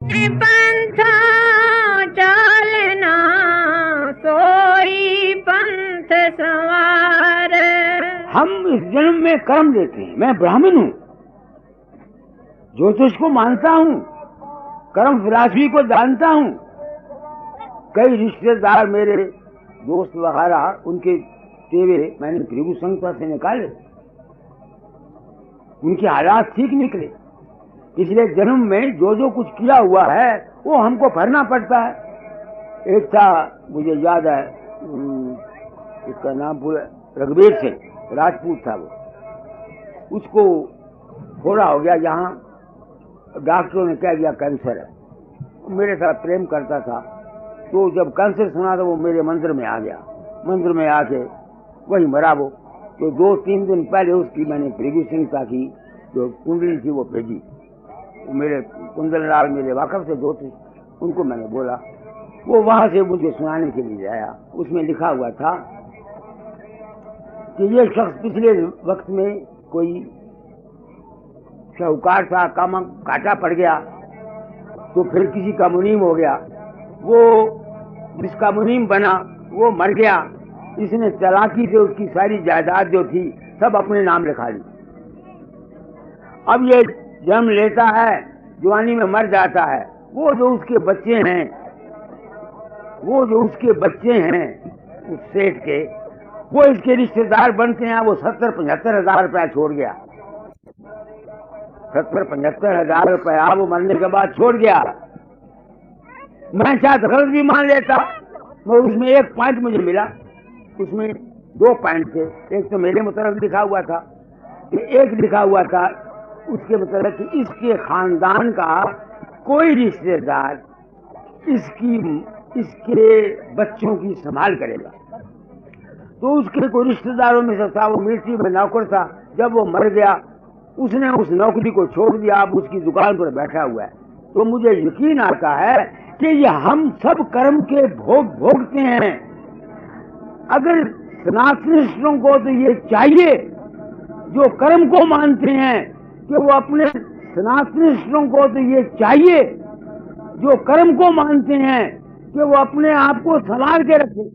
पंथ चलना सोई पंथ सवार। हम इस जन्म में कर्म लेते हैं। मैं ब्राह्मण हूँ, ज्योतिष को मानता हूँ, कर्म फिलॉसफी को जानता हूँ। कई रिश्तेदार मेरे दोस्त वगैरह, उनके तेवे मैंने भृगु संहिता से निकाले, उनके हालात ठीक निकले। पिछले जन्म में जो जो कुछ किया हुआ है वो हमको भरना पड़ता है। एक था, मुझे याद है, उसका नाम पूरा रघुवीर सिंह, राजपूत था वो। उसको थोड़ा हो गया, यहाँ डॉक्टरों ने कह दिया कैंसर है। मेरे साथ प्रेम करता था, तो जब कैंसर सुना तो वो मेरे मंदिर में आ गया। मंदिर में आके वही मरा वो। तो 2-3 दिन पहले उसकी मैंने भृगु संहिता की जो कुंडली थी वो भेजी। मेरे कुंदन लाल मेरे वाकफ से दो थे, उनको मैंने बोला, वो वहां से मुझे सुनाने के लिए आया। उसमें लिखा हुआ था कि ये शख्स पिछले वक्त में कोई शाहूकार था, काम काटा पड़ गया, तो फिर किसी का मुनीम हो गया। वो जिसका मुनीम बना वो मर गया। इसने चालाकी से उसकी सारी जायदाद जो थी सब अपने नाम लिखा ली। अब ये जन्म लेता है, जवानी में मर जाता है। वो जो उसके बच्चे हैं उस सेठ के, वो इसके रिश्तेदार बनते हैं। वो 70-75 हजार रुपया छोड़ गया। 70-75 हजार रुपया वो मरने के बाद छोड़ गया। मैं चाहे गलत भी मान लेता, मगर उसमें एक पॉइंट मुझे मिला। उसमें 2 पॉइंट थे। एक तो मेरे मतलब लिखा हुआ था, एक लिखा हुआ था उसके मतलब कि इसके खानदान का कोई रिश्तेदार इसके बच्चों की संभाल करेगा। तो उसके कोई रिश्तेदारों में से था, वो मिलिट्री में नौकर था। जब वो मर गया, उसने उस नौकरी को छोड़ दिया, अब उसकी दुकान पर बैठा हुआ है। तो मुझे यकीन आता है कि ये हम सब कर्म के भोग भोगते हैं। अगर सनातनिष्ठों को तो ये चाहिए, जो कर्म को मानते हैं, कि वो अपने सनातनिष्ठों को तो ये चाहिए, जो कर्म को मानते हैं, कि वो अपने आप को संभाल के रखे।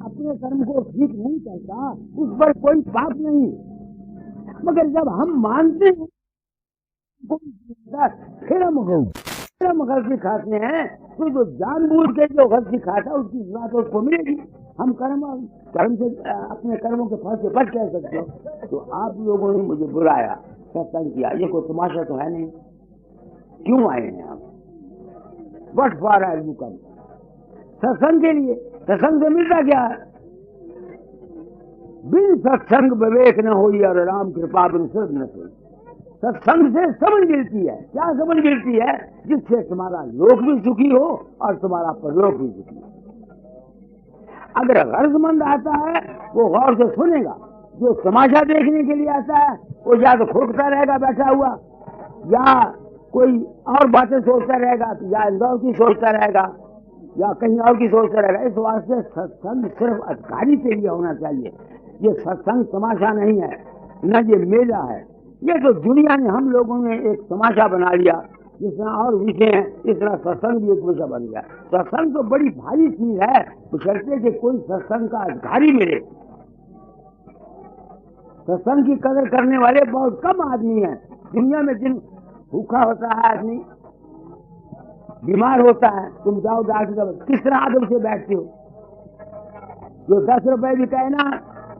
अपने कर्म को ठीक नहीं करता, उस पर कोई पाप नहीं। मगर जब हम मानते हैं, फिर हम गलती खाते हैं, तो जो जानबूझ के जो गलती खाता उसकी सजा तो उसको मिलेगी। हम कर्म से अपने कर्मों के फल से बच कह सकते हो। तो आप लोगों ने मुझे बुलाया, सत्संग किया, ये कोई तमाशा तो है नहीं। क्यों आए हैं आप? But for are you come? सत्संग के लिए। सत्संग से मिलता क्या है? बिन सत्संग विवेक न हो और राम कृपा बिन सिद्ध न हो। सत्संग से समझ मिलती है। क्या समझ मिलती है? जिससे तुम्हारा लोक भी सुखी हो और तुम्हारा परलोक भी सुखी हो। अगर गर्जमंद आता है वो गौर से सुनेगा। जो तमाशा देखने के लिए आता है वो या तो खोखता रहेगा बैठा हुआ, या कोई और बातें सोचता रहेगा, या इंदौर की सोचता रहेगा, या कहीं और की सोचता रहेगा। इस वास्ते सत्संग सिर्फ अधिकारी के लिए होना चाहिए। ये सत्संग तमाशा नहीं है, न ये मेला है। ये तो दुनिया ने, हम लोगों ने एक तमाशा बना लिया। जिस तरह और विषय हैं, इस तरह सत्संग भी एक विषय बन गया। सत्संग तो बड़ी भारी चीज है, बशर्ते कि कोई सत्संग का अधिकारी मिले। सत्संग की कदर करने वाले बहुत कम आदमी हैं दुनिया में। जिन भूखा होता है आदमी, बीमार होता है, तुम जाओ डॉक्टर, किस तरह आदम से बैठते हो? जो 10 रुपए भी कहे ना,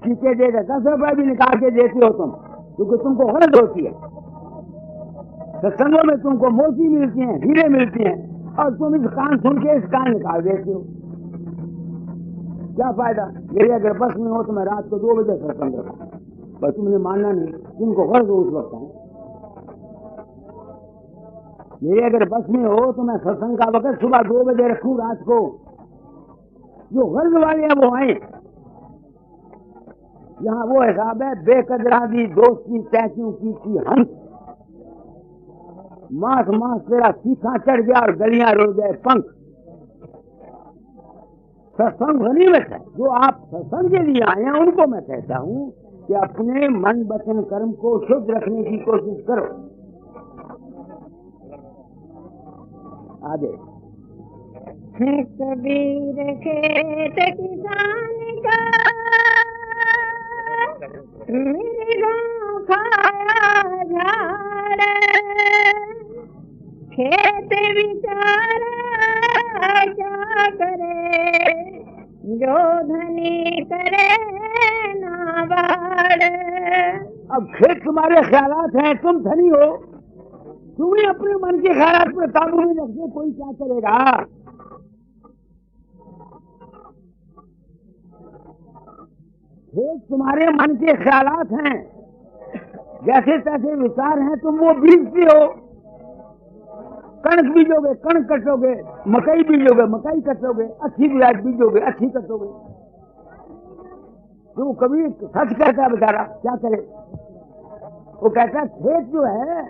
चीखे दे दे, 10 रुपए भी निकाल के देते हो तुम, क्योंकि तुमको गलत होती है। सत्संगों में तुमको मोती मिलती हैं, हीरे मिलती हैं, और तुम इस कान सुन के इस कान निकाल देते हो। क्या फायदा? मेरे अगर बस में हो तो मैं रात को 2 बजे सत्संग रखूं, पर तुमने मानना नहीं। तुमको गर्ज हो उस वक्त है। मेरे अगर बस में हो तो मैं सत्संग का वक्त सुबह 2 बजे रखूं रात को। जो गर्ज वाले हैं वो आए। यहाँ वो हिसाब है, बेकदरा दी दोस्ती तैक्यों की हंस, मास मास तेरा सीखा चढ़ गया और गलियां रुल गए पंख। सत्संग गनीमत है। जो आप सत्संग के लिए आए हैं उनको मैं कहता हूं कि अपने मन वचन कर्म को शुद्ध रखने की कोशिश करो। आगे। कबीर खेत किसान का मृगों खाया झाड़, खेत बिचारा क्या करे, जो धनी करे ना बाड़। अब खेत तुम्हारे ख्यालात हैं, तुम धनी हो, तुम्हें अपने मन के ख्यालात पर काबू में रखते कोई क्या करेगा। खेत तुम्हारे मन के ख्यालात हैं, जैसे तैसे विचार हैं, तुम वो बीजते हो। कणक बीजोगे कणक कटोगे, मकई बीजोगे मकई कटोगे, अच्छी ब्याज बीजोगे अच्छी कटोगे। तो कभी सच कहता है बेचारा, क्या करे। वो कहता खेत जो है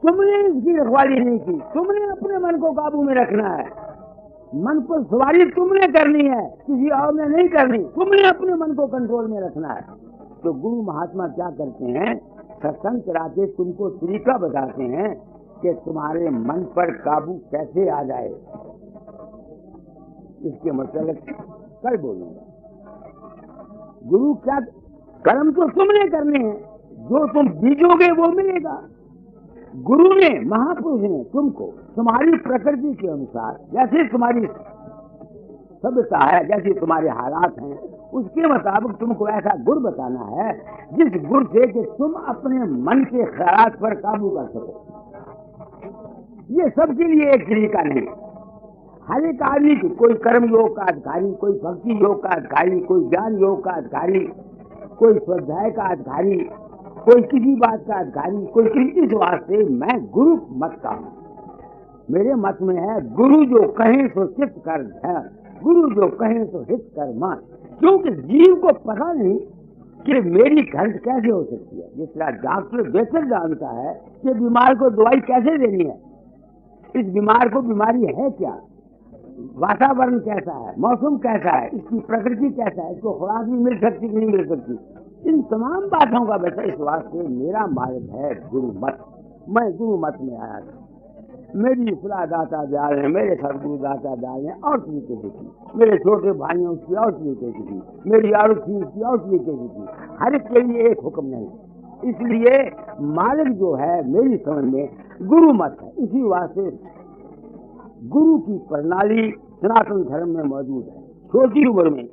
तुमने इसकी रखवाली नहीं की, तुमने अपने मन को काबू में रखना है, मन पर सवारी तुमने करनी है, किसी और ने नहीं करनी, तुमने अपने मन को कंट्रोल में रखना है। तो गुरु महात्मा क्या करते हैं, सत्संग कराते तुमको तरीका बताते हैं कि तुम्हारे मन पर काबू कैसे आ जाए। इसके मतलब कल बोलूंगा। गुरु क्या, कर्म तो तुमने करने हैं, जो तुम बीजोगे वो मिलेगा। गुरु ने, महापुरुष ने तुमको तुम्हारी प्रकृति के अनुसार, जैसे तुम्हारी सभ्यता है, जैसे तुम्हारे हालात हैं, उसके मुताबिक तुमको ऐसा गुर बताना है जिस गुर से कि तुम अपने मन के ख्यालात पर काबू कर सको। ये सबके लिए एक तरीका नहीं। हर एक आदमी को, कोई कर्म योग का अधिकारी, कोई भक्ति योग का अधिकारी, कोई ज्ञान योग का अधिकारी, कोई स्वाध्याय का अधिकारी, कोई किसी बात का अधिकारी, कोई किसी। इस वास्ते मैं गुरु मत का हूँ। मेरे मत में है गुरु जो कहें सो चित्त कर ध्यान, गुरु जो कहें सो हित कर मान। क्योंकि जीव को पता नहीं कि मेरी घंट कैसे हो सकती है। जिस तरह डॉक्टर बेहतर जानता है कि बीमार को दवाई कैसे देनी है, इस बीमार को बीमारी है क्या, वातावरण कैसा है, मौसम कैसा है, इसकी प्रकृति कैसा है, इसको खुराक भी मिल सकती कि नहीं मिल सकती, इन तमाम बातों का बेटा। इस वास्ते मेरा मार्ग है गुरु मत। मैं गुरु मत में आया था। मेरी सलाह दाता दयाल ने, मेरे सदगुरु दाता दयाल ने और तरीके से की, मेरे छोटे भाइयों की और तरीके से की, मेरी और थी उसकी और तरीके से की। हर एक के लिए एक हुक्म नहीं, इसलिए मार्ग जो है मेरी समझ में गुरु मत है। इसी वास्ते गुरु की प्रणाली सनातन धर्म में मौजूद है। छोटी उम्र में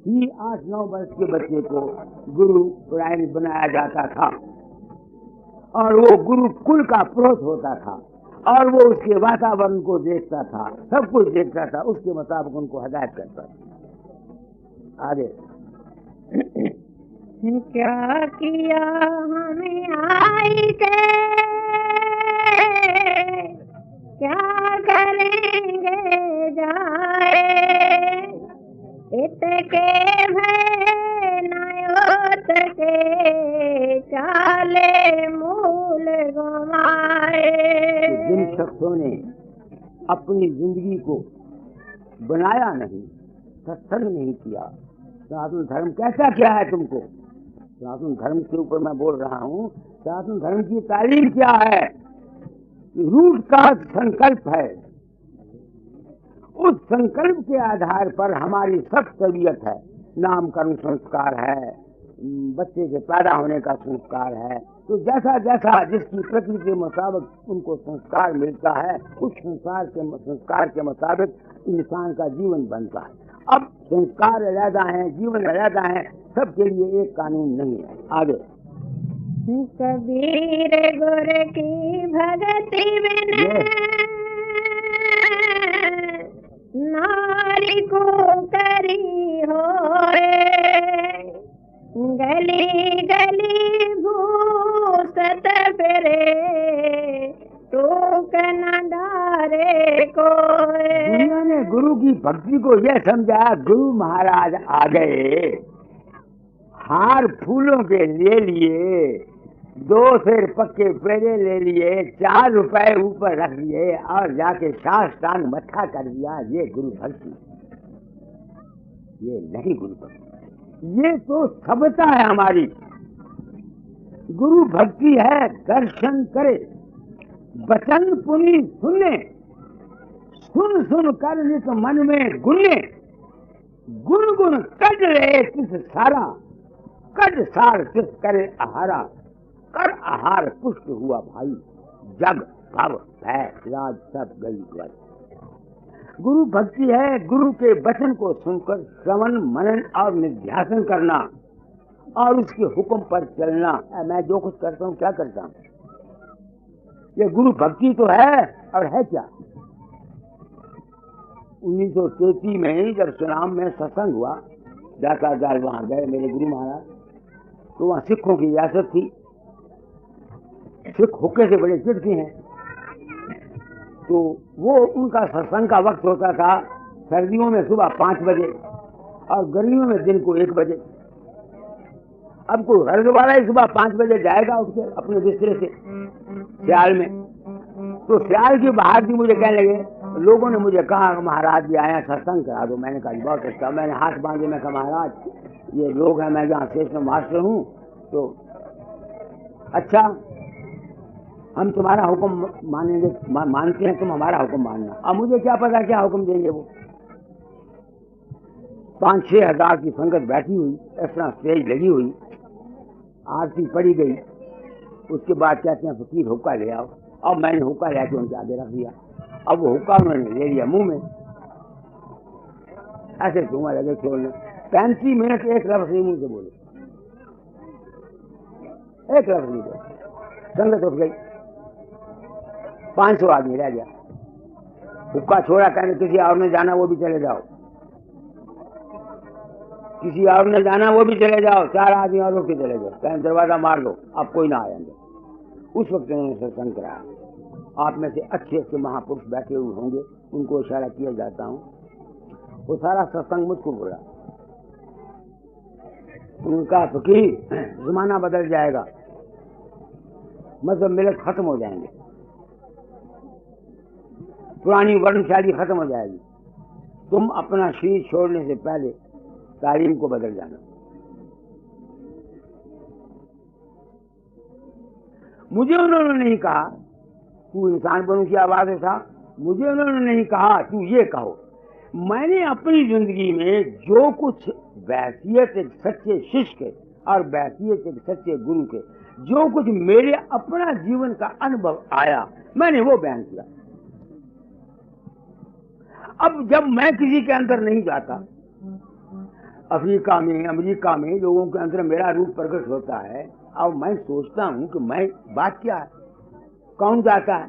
ही 8-9 वर्ष के बच्चे को गुरु पुराण बनाया जाता था और वो गुरु कुल का पुरोहित होता था और वो उसके वातावरण को देखता था, सब कुछ देखता था, उसके मुताबिक उनको हदायत करता था। आगे क्या किया हमें आई के, क्या करेंगे जाए, इतके भय नयोत के चाले मूल गुमाए। जिन शख्सों ने अपनी जिंदगी को बनाया नहीं, सत्संग नहीं किया, सनातन धर्म कैसा क्या है तुमको, सनातन धर्म के ऊपर मैं बोल रहा हूँ। सनातन धर्म की तालीम क्या है, रूट का संकल्प है। उस संकल्प के आधार पर हमारी सब तबीयत है। नामकरण संस्कार है, बच्चे के पैदा होने का संस्कार है। तो जैसा जैसा जिसकी प्रकृति के मुताबिक उनको संस्कार मिलता है, उस संस्कार के मुताबिक इंसान का जीवन बनता है। अब संस्कार अलग हैं, जीवन अलग हैं, सबके लिए एक कानून नहीं है। आगे कबीर गुर की भगति बिन नारी को करी होए, गली गली भूसत फिरे टूक न डारे को। दुनिया ने गुरु की भक्ति को यह समझा, गुरु महाराज आ गए, हार फूलों के ले लिए, 2 सिर पक्के पेड़े ले लिए, 4 रुपए ऊपर रख लिए और जाके साष्टांग मत्था कर दिया। ये गुरु भक्ति, ये नहीं गुरु भक्ति, ये तो सभ्यता है हमारी। गुरु भक्ति है दर्शन करे, वचन पुनि सुने, सुन सुन कर नित मन में गुने, गुन गुन कट रहे तिस सारा, कट सार तिस करे आहारा, कर आहार पुष्ट हुआ भाई, जग भव भय राज सब गई वर। गुरु भक्ति है गुरु के वचन को सुनकर श्रवण मनन और निध्यासन करना और उसके हुक्म पर चलना। मैं जो कुछ करता हूँ क्या करता हूँ, ये गुरु भक्ति तो है। और है क्या? 1933 में जब सुनाम में सत्संग हुआ, जाता जाल वहां गए मेरे गुरु महाराज, तो वहां सिखों की रियासत थी। सिख हुक्के से बड़े चिढ़ते हैं, तो वो उनका सत्संग का वक्त होता था सर्दियों में सुबह 5 बजे और गर्मियों में दिन को 1 बजे। अब कोई गर्द वाला ही सुबह 5 बजे जाएगा उसके अपने बिस्तरे से सियाल में, तो सियाल की बाहर थी। मुझे कहने लगे, लोगों ने मुझे कहा महाराज जी आया सत्संग करा दो। मैंने कहा बहुत अच्छा। मैंने हाथ बांधे, मैं कहा महाराज ये लोग हैं, मैं जहाँ शेष में मास्टर हूँ, तो अच्छा हम तुम्हारा हुक्म मानेंगे, मानते हैं, तुम हमारा हुक्म मानना। अब मुझे क्या पता क्या हुक्म देंगे वो। 5-6 हजार की संगत बैठी हुई, इतना स्टेज लगी हुई, आरती पड़ी गई। उसके बाद कहते हैं फकीर हुक्का ले आओ। और मैंने हुक्का लेके उनके आगे रख दिया। अब वो हुक्का उन्होंने ले लिया मुंह में, ऐसे धुआं लगे छोड़ने। 35 मिनट एक लफ्ज नहीं मुंह से बोले, एक लफ्ज नहीं बोले। संगत उठ गई, 500 आदमी रह गया। हुक्का छोड़ा, कहने किसी और ने जाना वो भी चले जाओ, किसी और ने जाना वो भी चले जाओ। 4 आदमी और के चले जाओ, कहने दरवाजा मार दो, अब कोई ना आएंगे। उस वक्त उन्होंने सत्संग कराया। आप में से अच्छे अच्छे महापुरुष बैठे हुए होंगे, उनको इशारा किया जाता हूँ। वो सारा सत्संग मुझको बोला। उनका फकीर जमाना बदल जाएगा, मतलब मिलत खत्म हो जाएंगे, पुरानी वर्णशाली खत्म हो जाएगी। तुम अपना शरीर छोड़ने से पहले तालीम को बदल जाना। मुझे उन्होंने नहीं कहा तू इंसान बनू की आवाज था, मुझे उन्होंने नहीं कहा तू ये कहो। मैंने अपनी जिंदगी में जो कुछ वैसियत एक सच्चे शिष्य के और वैसियत एक सच्चे गुरु के, जो कुछ मेरे अपना जीवन का अनुभव आया, मैंने वो बयान किया। अब जब मैं किसी के अंदर नहीं जाता, अफ्रीका में अमेरिका में लोगों के अंदर मेरा रूप प्रकट होता है, अब मैं सोचता हूं कि मैं बात क्या है, कौन जाता है,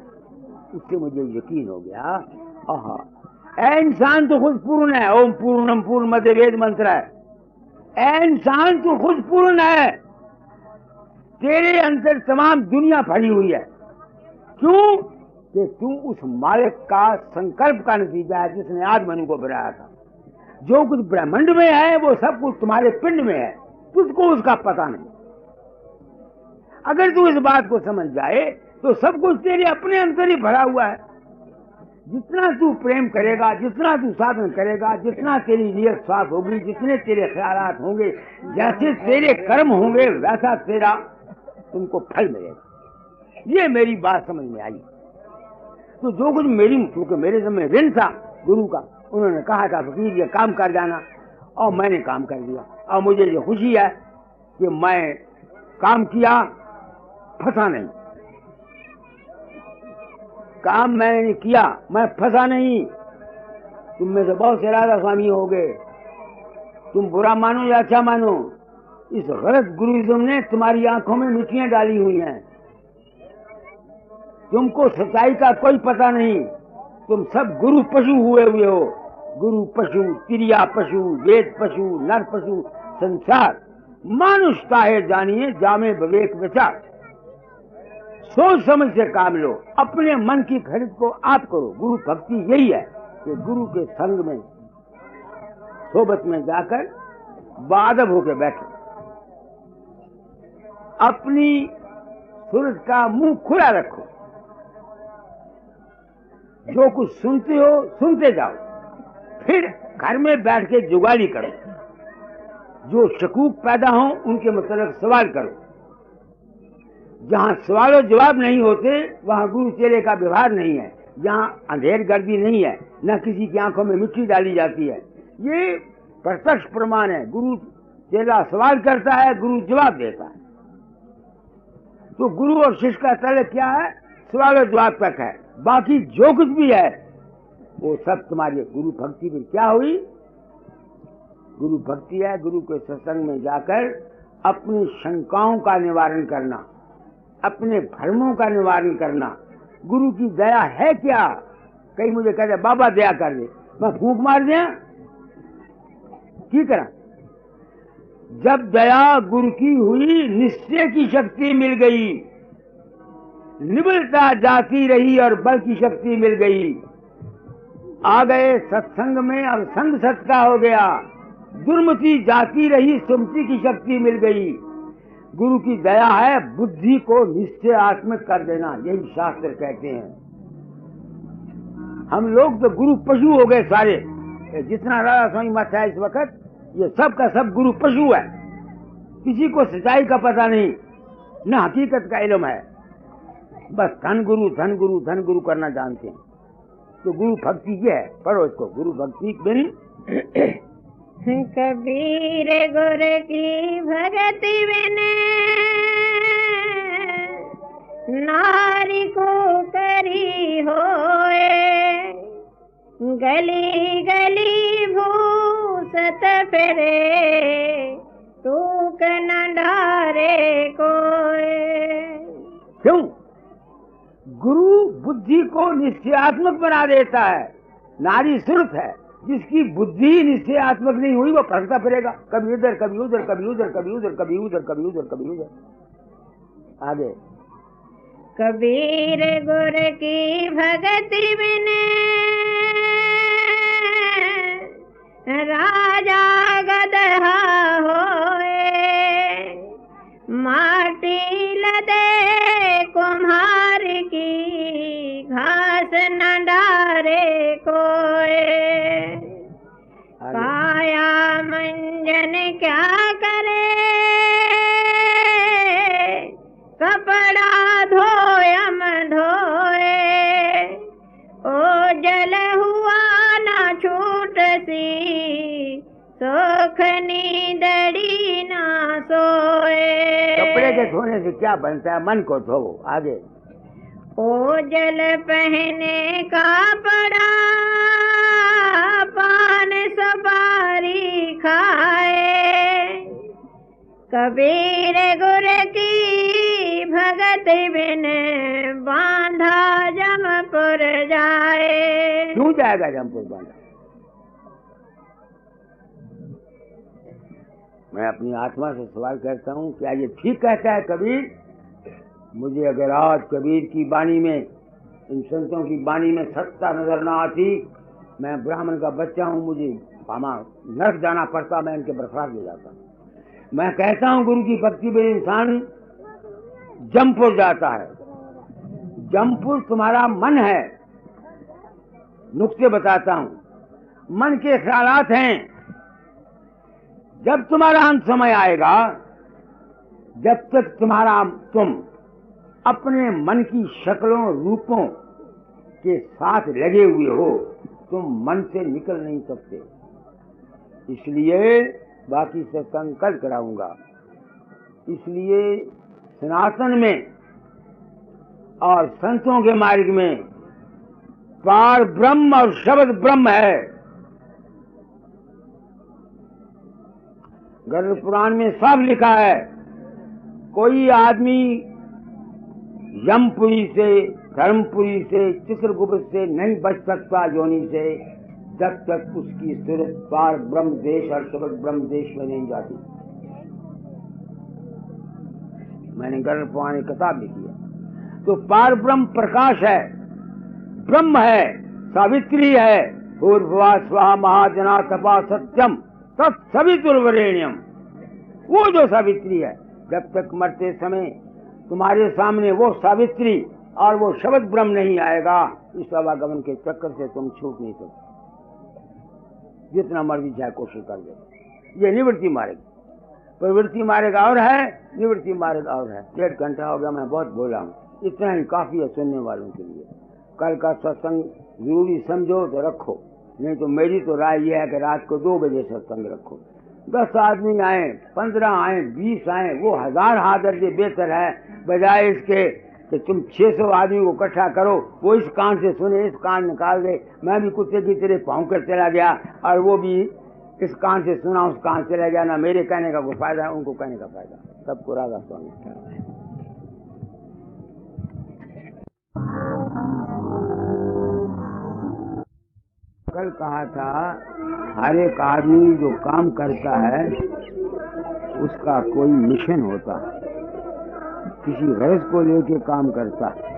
उससे मुझे यकीन हो गया आहा ऐ इंसान तो खुद पूर्ण है। ओम पूर्णम पूर्णमद वेद मंत्र है। ऐ इंसान तो खुद पूर्ण है, तेरे अंदर तमाम दुनिया भरी हुई है। क्यों? कि तू उस मालिक का संकल्प का नतीजा है जिसने आदमनु को बनाया था। जो कुछ ब्रह्मांड में है वो सब कुछ तुम्हारे पिंड में है, तुझको उसका पता नहीं। अगर तू इस बात को समझ जाए तो सब कुछ तेरे अपने अंदर ही भरा हुआ है। जितना तू प्रेम करेगा, जितना तू साधन करेगा, जितना तेरी नियत साफ होगी, जितने तेरे ख्यालात होंगे, जैसे तेरे कर्म होंगे, वैसा तेरा तुमको फल मिलेगा। ये मेरी बात समझ में आई। तो जो कुछ क्योंकि मेरे समय ऋण था गुरु का, उन्होंने कहा था फकीर ये काम कर जाना, और मैंने काम कर दिया। और मुझे ये खुशी है कि मैं काम किया, फंसा नहीं। काम मैंने किया, मैं फंसा नहीं। तुम में से बहुत से राधा स्वामी हो गए, तुम बुरा मानो या अच्छा मानो, इस गलत गुरुइज्म ने तुम्हारी आंखों में मिट्टियां डाली हुई हैं। तुमको सच्चाई का कोई पता नहीं। तुम सब गुरु पशु हुए हो। गुरु पशु, तिरिया पशु, वेद पशु, नर पशु, संसार मानुष काहे जानिए, जामे विवेक विचार। सोच समझ से काम लो, अपने मन की खरीद को आप करो। गुरु भक्ति यही है कि गुरु के संग में, सोबत में जाकर बादब होकर बैठो, अपनी सूरत का मुंह खुला रखो, जो कुछ सुनते हो सुनते जाओ, फिर घर में बैठ के जुगाली करो। जो शकूक पैदा हो उनके मतलब सवाल करो। जहां सवालों जवाब नहीं होते वहां गुरु चेले का व्यवहार नहीं है। यहाँ अंधेर गर्दी नहीं है, न किसी की आंखों में मिट्टी डाली जाती है। ये प्रत्यक्ष प्रमाण है। गुरु चेला सवाल करता है, गुरु जवाब देता है। तो गुरु और शिष्य का तल क्या है? सवाल और जवाब तक है। बाकी जो कुछ भी है वो सब तुम्हारी गुरु भक्ति में क्या हुई? गुरु भक्ति है गुरु के सत्संग में जाकर अपनी शंकाओं का निवारण करना, अपने भ्रमों का निवारण करना। गुरु की दया है क्या? कहीं मुझे कहते बाबा दया कर दे, मैं फूंक मार दिया की करा? जब दया गुरु की हुई, निश्चय की शक्ति मिल गई, निबलता जाती रही और बल की शक्ति मिल गई। आ गए सत्संग में, अब संग सत का हो गया। दुर्मति जाती रही, सुमति की शक्ति मिल गई। गुरु की दया है बुद्धि को निश्चयात्मक कर देना, यही शास्त्र कहते हैं। हम लोग तो गुरु पशु हो गए सारे। जितना राधा स्वामी मत है इस वक्त, ये सब का सब गुरु पशु है। किसी को सच्चाई का पता नहीं, न हकीकत का इल्म है, बस धन गुरु धन गुरु धन गुरु करना जानते हैं। तो गुरु भक्ति ये है, पढ़ो इसको। गुरु भक्ति बिन कबीर गुर की भगति बिन नारी को करी होए, गली गली भूसत फिरे तूक न ढारे कोए। क्यों? गुरु बुद्धि को निश्चयात्मक बना देता है। नारी सुरत है, जिसकी बुद्धि निश्चयात्मक नहीं हुई वो भटकता फिरेगा, कभी इधर कभी उधर, कभी उधर कभी उधर, कभी उधर कभी उधर, कभी उधर। आगे कबीर गुर की भगति बिन राजा गदहा होए, माटी लदे कुम्हार की घास न डारे कोए। काया मंजन क्या करे, कपड़ा धोयम धोए, ओ जल हुआ ना छूट सी, सुख नींदड़ी ना सोए। कपड़े के धोने से क्या बनता है? मन को धो। आगे ओझल पहने का पड़ा, पान सुपारी खाए, कबीर गुर की भगत बिन बांधा जमपुर जाए। क्यों जाएगा जमपुर बांधा? मैं अपनी आत्मा से सवाल करता हूँ, क्या ये ठीक कहता है कबीर? मुझे अगर आज कबीर की वाणी में, इन संतों की वाणी में सत्ता नजर ना आती, मैं ब्राह्मण का बच्चा हूँ, मुझे नरक जाना पड़ता, मैं इनके बरसात ले जाता। मैं कहता हूँ गुरु की भक्ति में इंसान जमपुर जाता है। जमपुर तुम्हारा मन है। नुक्ते बताता हूँ। मन के ख्यालात हैं। जब तुम्हारा अंत समय आएगा, जब तक तुम अपने मन की शक्लों रूपों के साथ लगे हुए हो, तुम मन से निकल नहीं सकते। इसलिए बाकी से संकल्प कराऊंगा। इसलिए सनातन में और संतों के मार्ग में पार ब्रह्म और शब्द ब्रह्म है। गरुड़ पुराण में सब लिखा है। कोई आदमी यमपुरी से, धर्मपुरी से, चित्रगुप्त से नहीं बच सकता योनि से, जब तक उसकी सूरत पार ब्रह्म देश और शब्द ब्रह्म देश में नहीं जाती। मैंने गरुड़ पुराण की किताब लिखी है। तो पार ब्रह्म प्रकाश है, ब्रह्म है, सावित्री है। पूर्वा स्वाहा महाजना तपा सत्यम तत्सवितुर्वरेण्यम। वो जो सावित्री है, जब तक मरते समय तुम्हारे सामने वो सावित्री और वो शब्द ब्रह्म नहीं आएगा, इस आवागमन के चक्कर से तुम छूट नहीं सकते, जितना मर्जी चाहे कोशिश कर दे। ये निवृत्ति मार्ग। प्रवृत्ति मार्ग और है, निवृत्ति मार्ग और है। 1.5 घंटा हो गया, मैं बहुत बोला हूँ। इतना ही काफी है सुनने वालों के लिए। कल का सत्संग जरूरी समझो तो रखो, नहीं तो मेरी तो राय यह है कि रात को 2 बजे सत्संग रखो। 10 आदमी आए, 15 आए, 20 आए, वो 1000 हाथ से बेहतर है बजाय इसके कि तुम 600 आदमी को इकट्ठा करो, वो इस कान से सुने, इस कान निकाल दे। मैं भी कुत्ते की तरह भौंक कर चला गया और वो भी इस कान से सुना, उस कान से चला गया। ना मेरे कहने का कोई फायदा है, उनको कहने का फायदा। सबको राधा स्वामी। कल कहा था हर एक आदमी जो काम करता है उसका कोई मिशन होता है, किसी गरज को लेके काम करता है।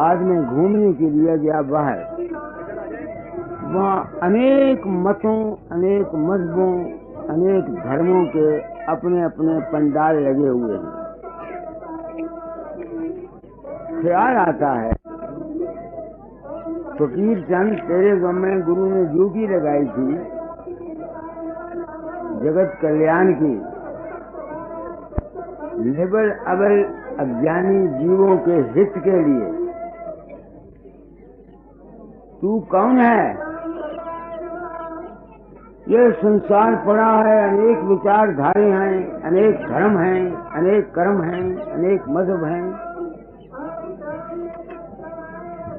आज मैं घूमने के लिए गया बाहर, वहाँ अनेक मतों, अनेक मजहबों, अनेक धर्मों के अपने अपने पंडाल लगे हुए हैं। ख्याल आता है फकीर चंद तेरे गम में गुरु ने ड्यूटी लगाई थी जगत कल्याण की, निबल अबल अज्ञानी जीवों के हित के लिए। तू कौन है? ये संसार पड़ा है, अनेक विचारधारे हैं, अनेक धर्म हैं, अनेक कर्म हैं, अनेक मजहब हैं।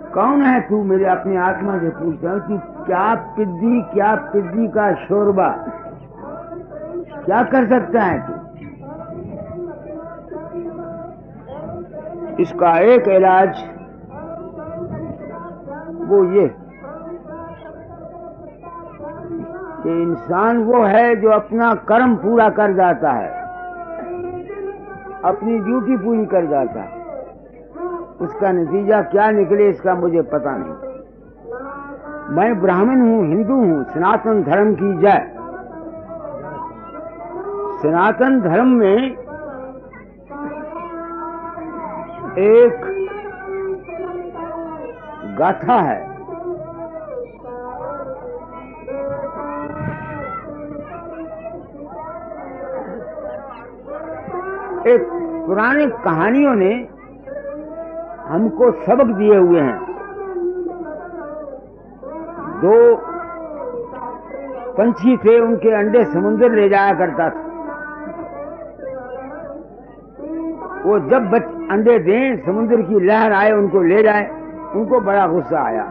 कौन है तू? मेरे अपनी आत्मा से पूछता हूँ, तू क्या पिद्दी का शोरबा क्या कर सकता है तू? इसका एक इलाज वो ये कि इंसान वो है जो अपना कर्म पूरा कर जाता है, अपनी ड्यूटी पूरी कर जाता है। उसका नतीजा क्या निकले इसका मुझे पता नहीं। मैं ब्राह्मण हूँ, हिंदू हूँ, सनातन धर्म की जय। सनातन धर्म में एक गाथा है, एक पुराने कहानियों ने हमको सबक दिए हुए हैं। 2 पंछी थे, उनके अंडे समुद्र ले जाया करता था। वो जब अंडे दें, समुद्र की लहर आए उनको ले जाए, उनको बड़ा गुस्सा आया।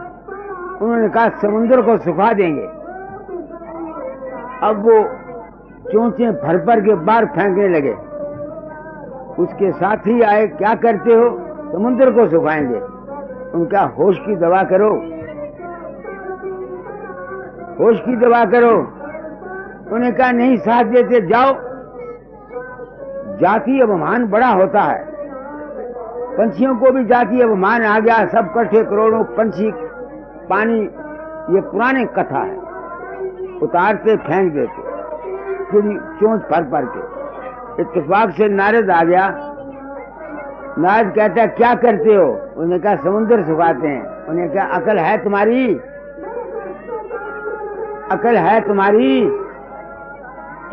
उन्होंने कहा समुद्र को सुखा देंगे। अब वो चोंचे भर भर के बाहर फेंकने लगे। उसके साथी आए, क्या करते हो? समुद्र को सुखाएंगे। उनका होश की दवा करो, होश की दवा करो। उन्होंने कहा नहीं साथ देते, जाओ। जाति अभिमान बड़ा होता है, पंछियों को भी जाति अभिमान आ गया। सब कट्ठे करोड़ों पंछी पानी, ये पुराने कथा है, उतारते फेंक देते, पूरी चोंच भर भर के। इत्तेफाक से नारद आ गया। नारद कहता है क्या करते हो? उन्होंने कहा समुद्र सुखाते हैं। उन्हें कहा अकल है तुम्हारी? अकल है तुम्हारी?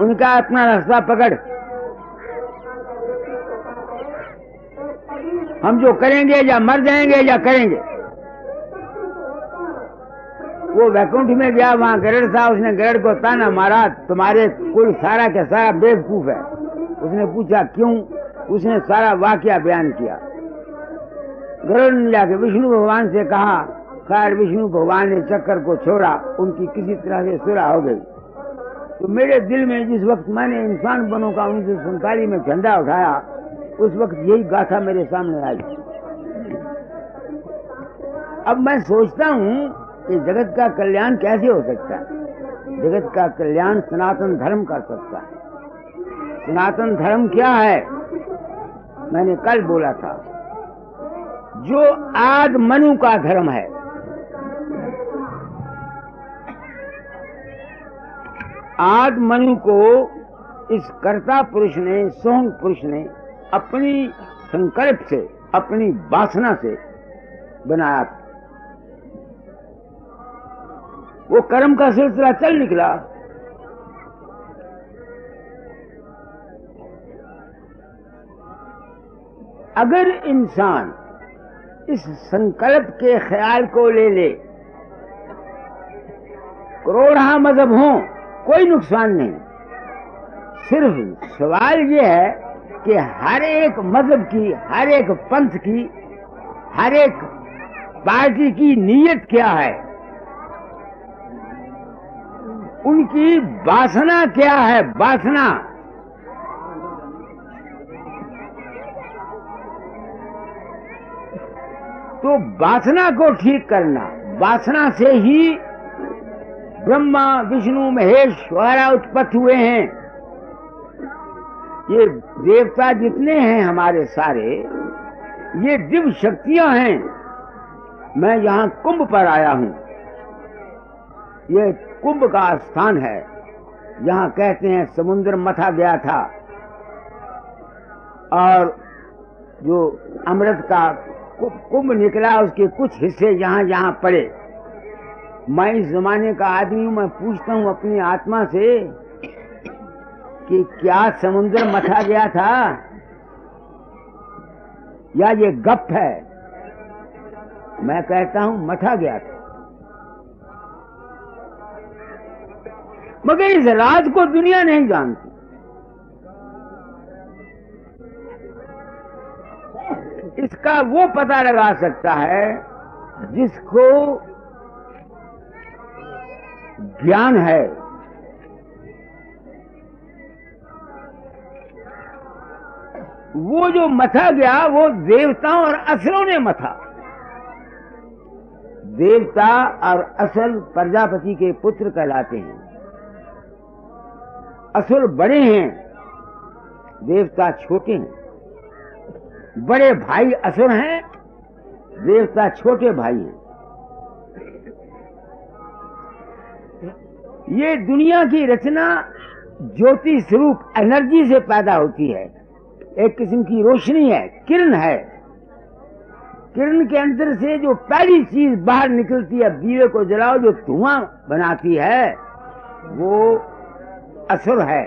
उनका अपना रास्ता पकड़, हम जो करेंगे या मर जाएंगे या करेंगे। वो वैकुंठ में गया, वहां गरुड़ था। उसने गरुड़ को ताना मारा, तुम्हारे कुल सारा के सारा बेवकूफ है। उसने पूछा क्यों? उसने सारा वाकया बयान किया। गरुड़ ने जाके विष्णु भगवान से कहा। खैर विष्णु भगवान ने चक्कर को छोड़ा, उनकी किसी तरह से सुलह हो गई। तो मेरे दिल में जिस वक्त मैंने इंसान बनों का 1947 में झंडा उठाया, उस वक्त यही गाथा मेरे सामने आई। अब मैं सोचता हूँ कि जगत का कल्याण कैसे हो सकता है? जगत का कल्याण सनातन धर्म कर सकता है। सनातन धर्म क्या है? मैंने कल बोला था, जो आद मनु का धर्म है। आद मनु को इस कर्ता पुरुष ने, सोंग पुरुष ने अपनी संकल्प से, अपनी वासना से बनाया था। वो कर्म का सिलसिला चल निकला। अगर इंसान इस संकल्प के ख्याल को ले ले। करोड़ा मजहब हो, कोई नुकसान नहीं। सिर्फ सवाल ये है कि हर एक मजहब की, हर एक पंथ की, हर एक पार्टी की नीयत क्या है, उनकी वासना क्या है। वासना तो वासना को ठीक करना, वासना से ही ब्रह्मा विष्णु महेश वगैरह उत्पत्ति हुए हैं। ये देवता जितने हैं हमारे सारे, ये दिव्य शक्तियां हैं। मैं यहाँ कुंभ पर आया हूँ। ये कुंभ का स्थान है। यहाँ कहते हैं समुद्र मथा गया था और जो अमृत का कुंभ निकला, उसके कुछ हिस्से यहाँ यहाँ पड़े। मैं इस जमाने का आदमी हूँ, मैं पूछता हूँ अपनी आत्मा से कि क्या समुद्र मथा गया था या ये गप है। मैं कहता हूँ मथा गया था, मगर इस राज को दुनिया नहीं जानती। इसका वो पता लगा सकता है जिसको ज्ञान है। वो जो मथा गया वो देवताओं और असुरों ने मथा। देवता और असुर प्रजापति के पुत्र कहलाते हैं। असुर बड़े हैं, देवता छोटे हैं। बड़े भाई असुर हैं, देवता छोटे भाई हैं। ये दुनिया की रचना ज्योति स्वरूप एनर्जी से पैदा होती है। एक किस्म की रोशनी है, किरण है। किरण के अंदर से जो पहली चीज बाहर निकलती है, दीवे को जलाओ जो धुआं बनाती है, वो असुर है।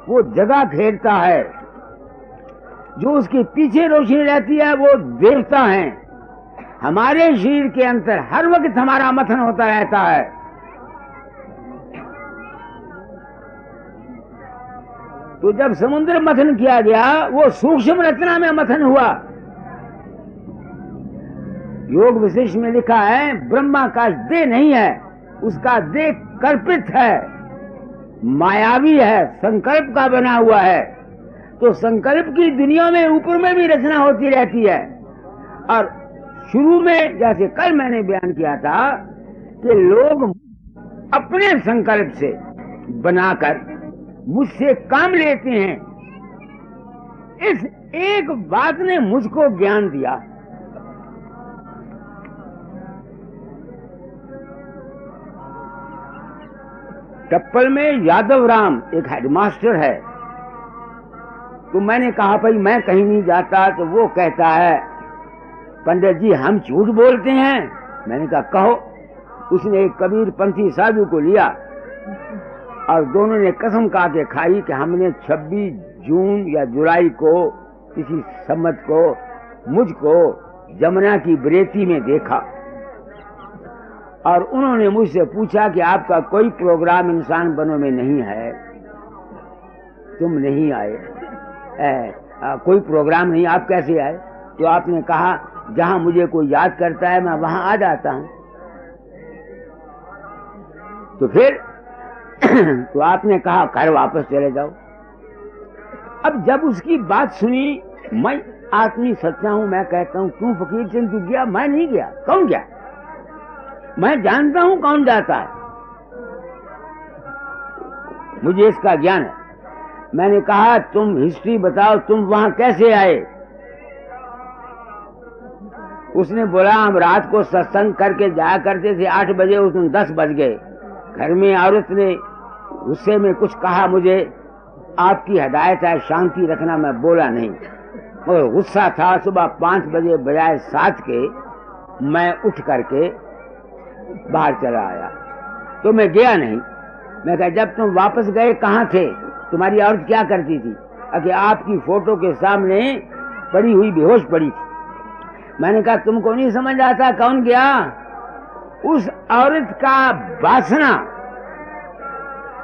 वो जगह घेरता है। जो उसके पीछे रोशनी रहती है वो देवता हैं। हमारे शरीर के अंदर हर वक्त हमारा मथन होता रहता है। तो जब समुद्र मथन किया गया, वो सूक्ष्म रचना में मथन हुआ। योग विशेष में लिखा है ब्रह्मा का देह नहीं है, उसका देह कल्पित है, मायावी है, संकल्प का बना हुआ है। तो संकल्प की दुनिया में ऊपर में भी रचना होती रहती है। और शुरू में जैसे कल मैंने बयान किया था कि लोग अपने संकल्प से बनाकर मुझसे काम लेते हैं। इस एक बात ने मुझको ज्ञान दिया। टप्पल में यादव राम एक हेडमास्टर है। तो मैंने कहा भाई मैं कहीं नहीं जाता। तो वो कहता है पंडित जी हम झूठ बोलते हैं। मैंने कहा कहो। उसने एक कबीर पंथी साधु को लिया और दोनों ने कसम खा के खाई कि हमने 26 जून या जुलाई को किसी सम्मत को मुझको जमुना की बरेती में देखा। और उन्होंने मुझसे पूछा कि आपका कोई प्रोग्राम इंसान बनो में नहीं है, तुम नहीं आए। कोई प्रोग्राम नहीं, आप कैसे आए? तो आपने कहा जहां मुझे कोई याद करता है मैं वहां आ जाता हूं। तो फिर तो आपने कहा घर वापस चले जाओ। अब जब उसकी बात सुनी, मैं आदमी सच्चा हूं, मैं कहता हूं क्यों फकीर चंद तू गया? मैं नहीं गया। कौन गया? मैं जानता हूं कौन जाता है, मुझे इसका ज्ञान है। मैंने कहा तुम हिस्ट्री बताओ, तुम वहां कैसे आए? उसने बोला हम रात को सत्संग करके जाया करते थे, 8 बजे, उस दिन 10 बज गए। घर में औरत ने गुस्से में कुछ कहा मुझे, आपकी हिदायत है शांति रखना। मैं बोला नहीं, मगर गुस्सा था। सुबह 5 बजे बजाय 7 के मैं उठ करके बाहर चला आया। तो मैं गया नहीं। मैं कहा जब तुम वापस गए कहाँ थे? तुम्हारी औरत क्या करती थी? कि आपकी फोटो के सामने पड़ी हुई बेहोश पड़ी थी। मैंने कहा तुमको नहीं समझ आता? कौन गया? उस औरत का वासना,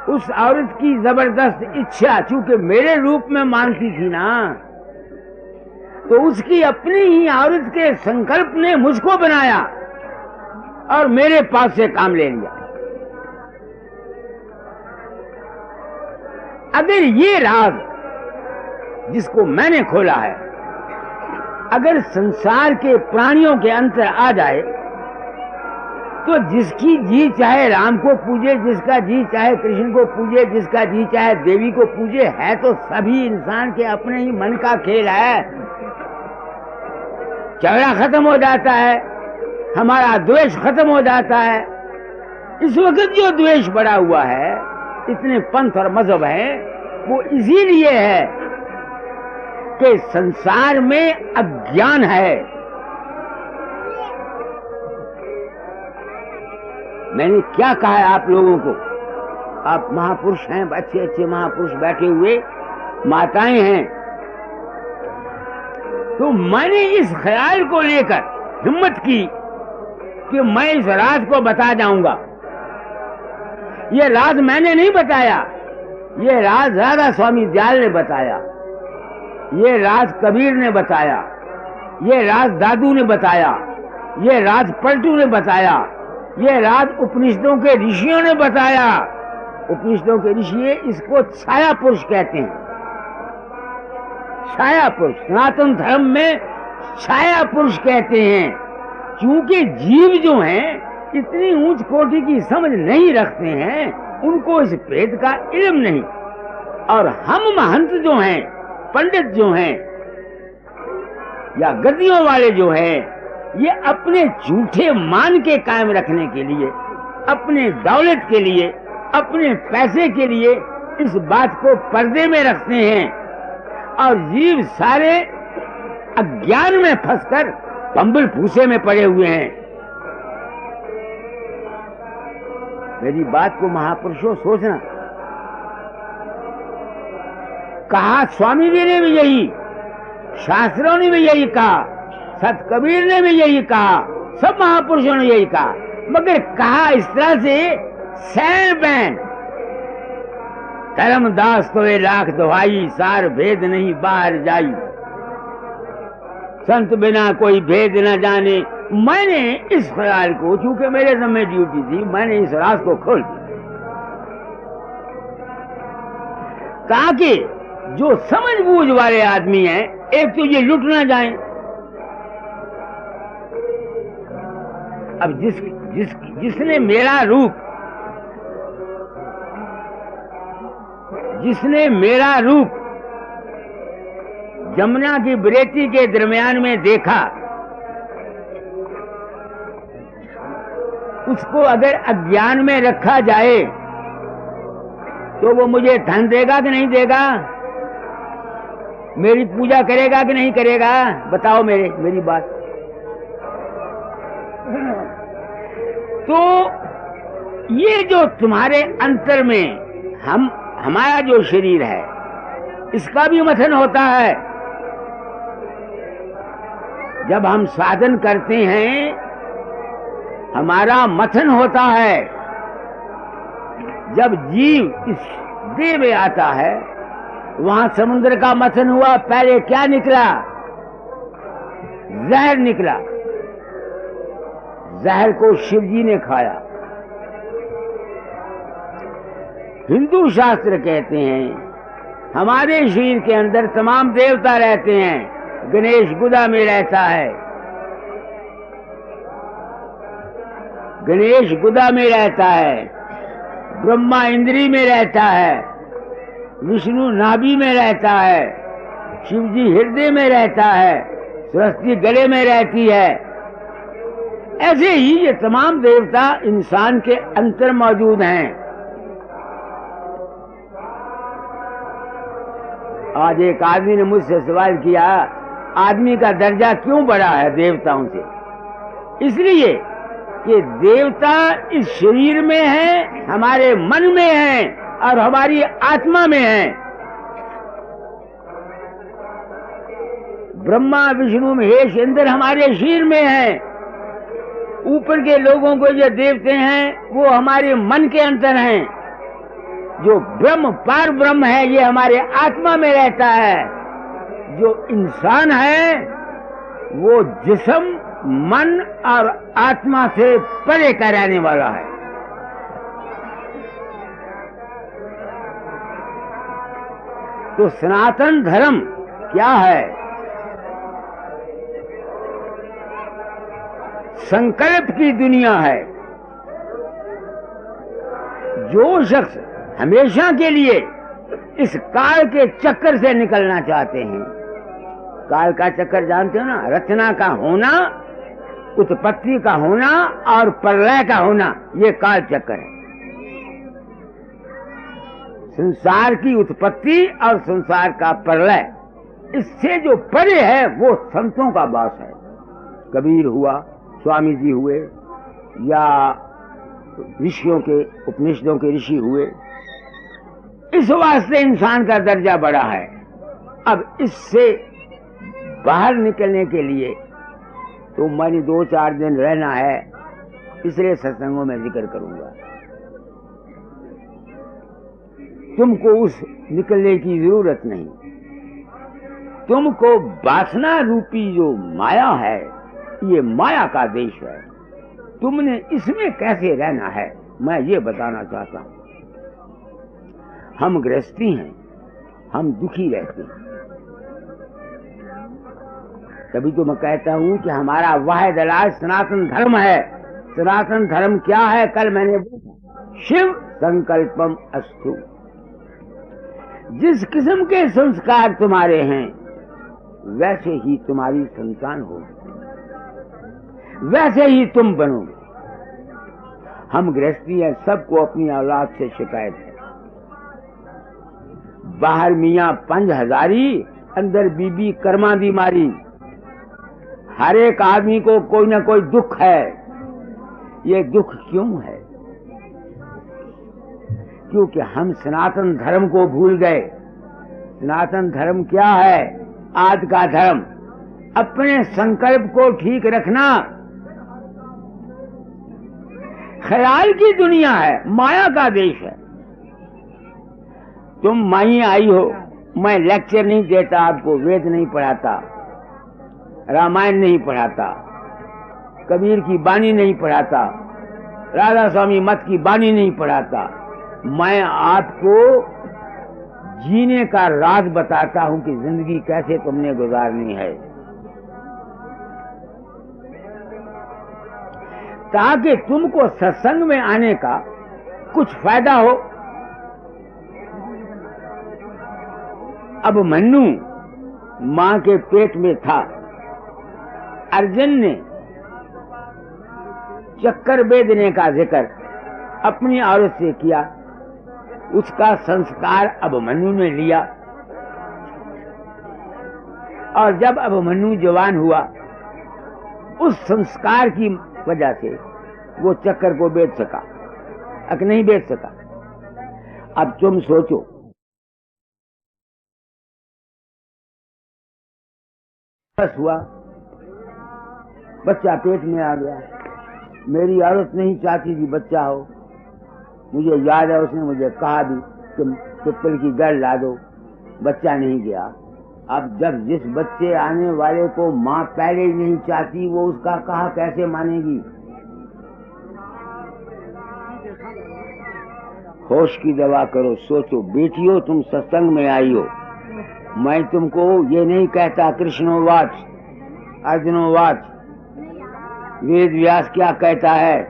उस औरत की जबरदस्त इच्छा, चूंकि मेरे रूप में मानती थी ना, तो उसकी अपनी ही औरत के संकल्प ने मुझको बनाया और मेरे पास से काम ले लिया। अगर ये राज जिसको मैंने खोला है, अगर संसार के प्राणियों के अंतर आ जाए, तो जिसकी जी चाहे राम को पूजे, जिसका जी चाहे कृष्ण को पूजे, जिसका जी चाहे देवी को पूजे, है तो सभी इंसान के अपने ही मन का खेल है। झगड़ा खत्म हो जाता है, हमारा द्वेष खत्म हो जाता है। इस वक्त जो द्वेष बढ़ा हुआ है, इतने पंथ और मजहब हैं, वो इसीलिए है कि संसार में अज्ञान है। मैंने क्या कहा है आप लोगों को? आप महापुरुष हैं, अच्छे अच्छे महापुरुष बैठे हुए, माताएं हैं, तो मैंने इस ख्याल को लेकर हिम्मत की कि मैं इस राज को बता जाऊंगा। ये राज मैंने नहीं बताया, ये राज राधा स्वामी दयाल ने बताया, ये राज कबीर ने बताया, ये राज दादू ने बताया, ये राज पलटू ने बताया, ये राज उपनिषदों के ऋषियों ने बताया। उपनिषदों के ऋषि इसको छाया पुरुष कहते हैं। छाया पुरुष सनातन धर्म में छाया पुरुष कहते हैं, क्योंकि जीव जो हैं इतनी ऊंच कोटि की समझ नहीं रखते हैं, उनको इस भेद का इल्म नहीं। और हम महंत जो हैं, पंडित जो हैं या गद्दियों वाले जो हैं, ये अपने झूठे मान के कायम रखने के लिए, अपने दौलत के लिए, अपने पैसे के लिए इस बात को पर्दे में रखते हैं, और जीव सारे अज्ञान में फंसकर पंबल भूसे में पड़े हुए हैं। मेरी बात को महापुरुषों सोचना। कहा स्वामी जी ने भी यही, शास्त्रों ने भी यही कहा, सत कबीर ने भी यही कहा, सब महापुरुषों ने यही कहा, मगर कहा इस तरह से सैन बैन, धर्मदास तो ये लाख दुहाई, सार भेद नहीं बाहर जाई, संत बिना कोई भेद न जाने। मैंने इस ख्याल को, चूंकि मेरे समय ड्यूटी थी, मैंने इस राज को खोल दिया। कहा कि जो समझ बूझ वाले आदमी हैं, एक तो ये लुट ना जाए। अब जिसने मेरा रूप, जिसने मेरा रूप जमुना की बरेती के दरमियान में देखा, उसको अगर अज्ञान में रखा जाए तो वो मुझे धन देगा कि नहीं देगा? मेरी पूजा करेगा कि नहीं करेगा? बताओ मेरी बात। तो ये जो तुम्हारे अंतर में हमारा जो शरीर है, इसका भी मथन होता है। जब हम साधन करते हैं, हमारा मथन होता है। जब जीव इस देह में आता है, वहां समुद्र का मथन हुआ। पहले क्या निकला? जहर निकला। जहर को शिव जी ने खाया। हिंदू शास्त्र कहते हैं हमारे शरीर के अंदर तमाम देवता रहते हैं। गणेश गुदा में रहता है, गणेश गुदा में रहता है, ब्रह्मा इंद्री में रहता है, विष्णु नाभि में रहता है, शिव जी हृदय में रहता है, सरस्वती गले में रहती है। ऐसे ही ये तमाम देवता इंसान के अंतर मौजूद हैं। आज एक आदमी ने मुझसे सवाल किया, आदमी का दर्जा क्यों बढ़ा है देवताओं से? इसलिए कि देवता इस शरीर में है, हमारे मन में है और हमारी आत्मा में है। ब्रह्मा विष्णु महेश इंद्र हमारे शरीर में है। ऊपर के लोगों को जो देवते हैं वो हमारे मन के अंदर हैं। जो ब्रह्म पार ब्रह्म है ये हमारे आत्मा में रहता है। जो इंसान है वो जिस्म, मन और आत्मा से परे का रहने वाला है। तो सनातन धर्म क्या है? संकल्प की दुनिया है। जो शख्स हमेशा के लिए इस काल के चक्कर से निकलना चाहते हैं, काल का चक्कर जानते हो ना, रचना का होना, उत्पत्ति का होना और प्रलय का होना, ये काल चक्कर है। संसार की उत्पत्ति और संसार का प्रलय, इससे जो परे है वो संतों का वास है। कबीर हुआ, स्वामी जी हुए, या ऋषियों के, उपनिषदों के ऋषि हुए। इस वास्ते इंसान का दर्जा बढ़ा है। अब इससे बाहर निकलने के लिए तो मैंने 2-4 दिन रहना है, इसलिए सत्संगों में जिक्र करूंगा। तुमको उस निकलने की जरूरत नहीं। तुमको वासना रूपी जो माया है, ये माया का देश है। तुमने इसमें कैसे रहना है, मैं ये बताना चाहता हूं। हम गृहस्थी हैं, हम दुखी रहते हैं। तभी तो मैं कहता हूं कि हमारा वाहिद इलाज सनातन धर्म है। सनातन धर्म क्या है? कल मैंने बोला, शिव संकल्पम अस्तु। जिस किस्म के संस्कार तुम्हारे हैं वैसे ही तुम्हारी संतान होगी, वैसे ही तुम बनोगे। हम गृहस्थी हैं, सबको अपनी औलाद से शिकायत है। बाहर मियाँ 5,000, अंदर बीबी कर्मा दी मारी। हर एक आदमी को कोई ना कोई दुख है। ये दुख क्यों है? क्योंकि हम सनातन धर्म को भूल गए। सनातन धर्म क्या है? आज का धर्म अपने संकल्प को ठीक रखना। ख्याल की दुनिया है, माया का देश है। तुम माई आई हो, मैं लेक्चर नहीं देता आपको, वेद नहीं पढ़ाता, रामायण नहीं पढ़ाता, कबीर की बानी नहीं पढ़ाता, राधा स्वामी मत की बानी नहीं पढ़ाता। मैं आपको जीने का राज बताता हूं कि जिंदगी कैसे तुमने गुजारनी है, ताकि तुमको सत्संग में आने का कुछ फायदा हो। अब मन्नू मां के पेट में था। अर्जुन ने चक्कर बेदने का जिक्र अपनी औरत से किया। उसका संस्कार अभिमन्यु ने लिया, और जब अभिमन्यु जवान हुआ, उस संस्कार की वजह से वो चक्कर को बेच सका, अक नहीं बेच सका। अब तुम सोचो, बस हुआ, बच्चा पेट में आ गया। मेरी औरत नहीं चाहती थी बच्चा हो। मुझे याद है उसने मुझे कहा भी कि पिपल की जड़ ला दो, बच्चा नहीं गया। अब जब जिस बच्चे आने वाले को माँ पहले ही नहीं चाहती, वो उसका कहा कैसे मानेगी? होश की दवा करो, सोचो। बेटियों, तुम सत्संग में आई हो। मैं तुमको ये नहीं कहता कृष्णोवाच अर्जुनोवाच, वेद व्यास क्या कहता है।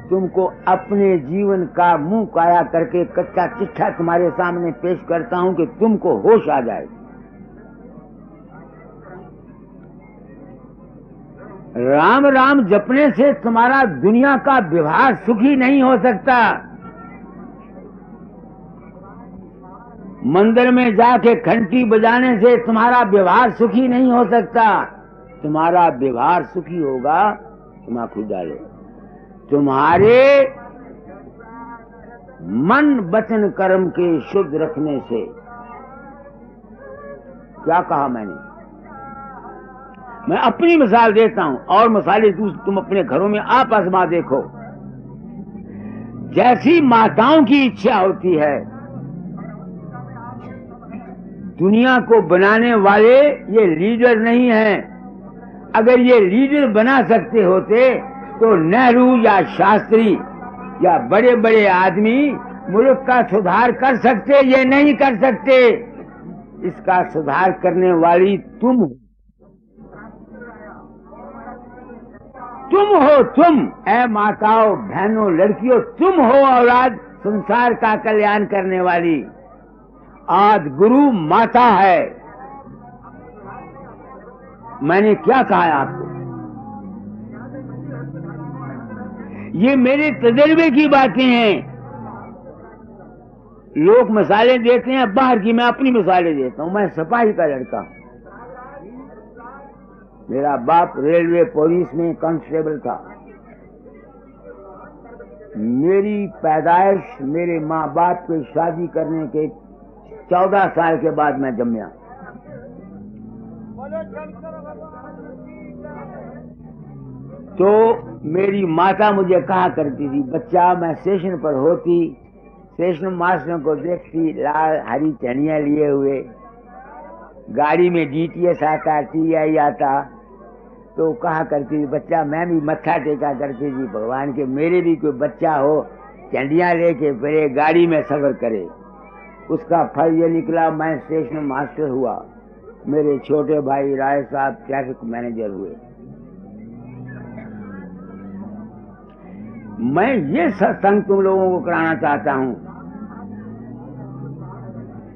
तुमको अपने जीवन का मुंह काया करके कच्चा चिट्ठा तुम्हारे सामने पेश करता हूं कि तुमको होश आ जाए। राम राम जपने से तुम्हारा दुनिया का व्यवहार सुखी नहीं हो सकता। मंदिर में जाके घंटी बजाने से तुम्हारा व्यवहार सुखी नहीं हो सकता। तुम्हारा व्यवहार सुखी होगा, तुम आंखों डालो, तुम्हारे मन वचन कर्म के शुद्ध रखने से। क्या कहा मैंने? मैं अपनी मिसाल देता हूं और मिसालें तुम अपने घरों में आप आजमा देखो। जैसी माताओं की इच्छा होती है, दुनिया को बनाने वाले ये लीडर नहीं हैं। अगर ये लीडर बना सकते होते तो नेहरू या शास्त्री या बड़े बड़े आदमी मुल्क का सुधार कर सकते, ये नहीं कर सकते। इसका सुधार करने वाली तुम हो, तुम ऐ माताओं, बहनों, लड़कियों, तुम हो औलाद संसार का कल्याण करने वाली। आज गुरु माता है। मैंने क्या कहा है आपको? ये मेरे तजर्बे की बातें हैं। लोग मिसालें देते हैं बाहर की, मैं अपनी मिसालें देता हूं। मैं सिपाही का लड़का हूं। मेरा बाप रेलवे पुलिस में कांस्टेबल था। मेरी पैदाइश मेरे माँ बाप के शादी करने के 14 साल के बाद मैं जन्मा। तो मेरी माता मुझे कहा करती थी, बच्चा, मैं स्टेशन पर होती, स्टेशन मास्टरों को देखती लाल हरी चनिया लिए हुए, गाड़ी में डीटीएस आता, टीआई आता, तो कहा करती थी, बच्चा, मैं भी मत्था टेका करती थी भगवान के मेरे भी कोई बच्चा हो चंडियां लेके फिर गाड़ी में सफर करे। उसका फल ये निकला, मैं स्टेशन मास्टर हुआ। मेरे छोटे भाई राय साहब ट्रैफिक मैनेजर हुए। मैं ये सत्संग तुम लोगों को कराना चाहता हूं।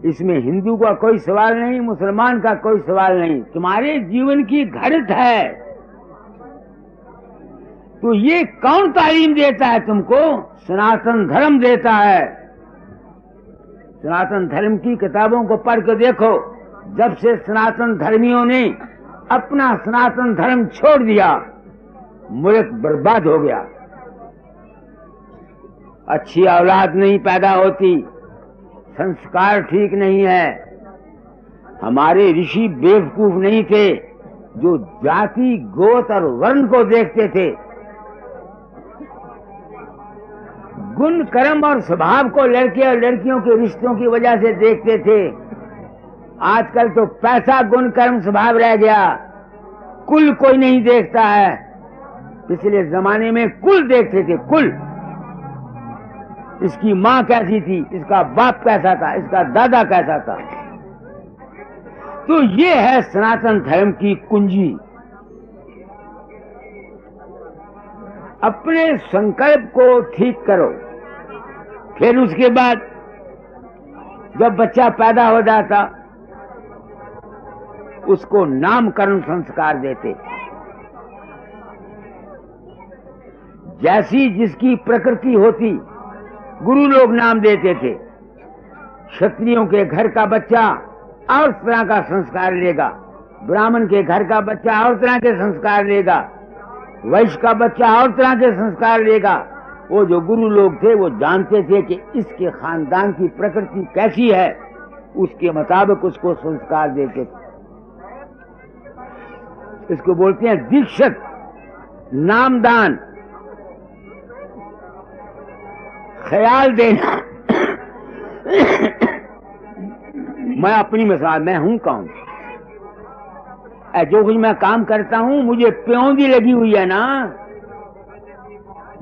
इसमें हिंदू का कोई सवाल नहीं, मुसलमान का कोई सवाल नहीं, तुम्हारे जीवन की घड़त है। तो ये कौन तालीम देता है तुमको? सनातन धर्म देता है। सनातन धर्म की किताबों को पढ़ के देखो। जब से सनातन धर्मियों ने अपना सनातन धर्म छोड़ दिया, मुल्क बर्बाद हो गया। अच्छी औलाद नहीं पैदा होती, संस्कार ठीक नहीं है। हमारे ऋषि बेवकूफ नहीं थे जो जाति, गोत्र और वर्ण को देखते थे। गुण, कर्म और स्वभाव को लड़के और लड़कियों के रिश्तों की वजह से देखते थे। आजकल तो पैसा, गुण, कर्म, स्वभाव रह गया, कुल कोई नहीं देखता है। पिछले जमाने में कुल देखते थे, कुल। इसकी माँ कैसी थी, इसका बाप कैसा था, इसका दादा कैसा था। तो ये है सनातन धर्म की कुंजी। अपने संकल्प को ठीक करो। फिर उसके बाद जब बच्चा पैदा हो जाता, उसको नामकरण संस्कार देते। जैसी जिसकी प्रकृति होती, गुरु लोग नाम देते थे। क्षत्रियों के घर का बच्चा और तरह का संस्कार लेगा, ब्राह्मण के घर का बच्चा और तरह के संस्कार लेगा, वैश्य का बच्चा और तरह के संस्कार लेगा। वो जो गुरु लोग थे वो जानते थे कि इसके खानदान की प्रकृति कैसी है, उसके मुताबिक उसको संस्कार देते थे। इसको बोलते हैं दीक्षित, नामदान, ख्याल देना। मैं अपनी मिसाल, मैं हूं कौन? जो कुछ मैं काम करता हूं, मुझे प्योंदी लगी हुई है ना।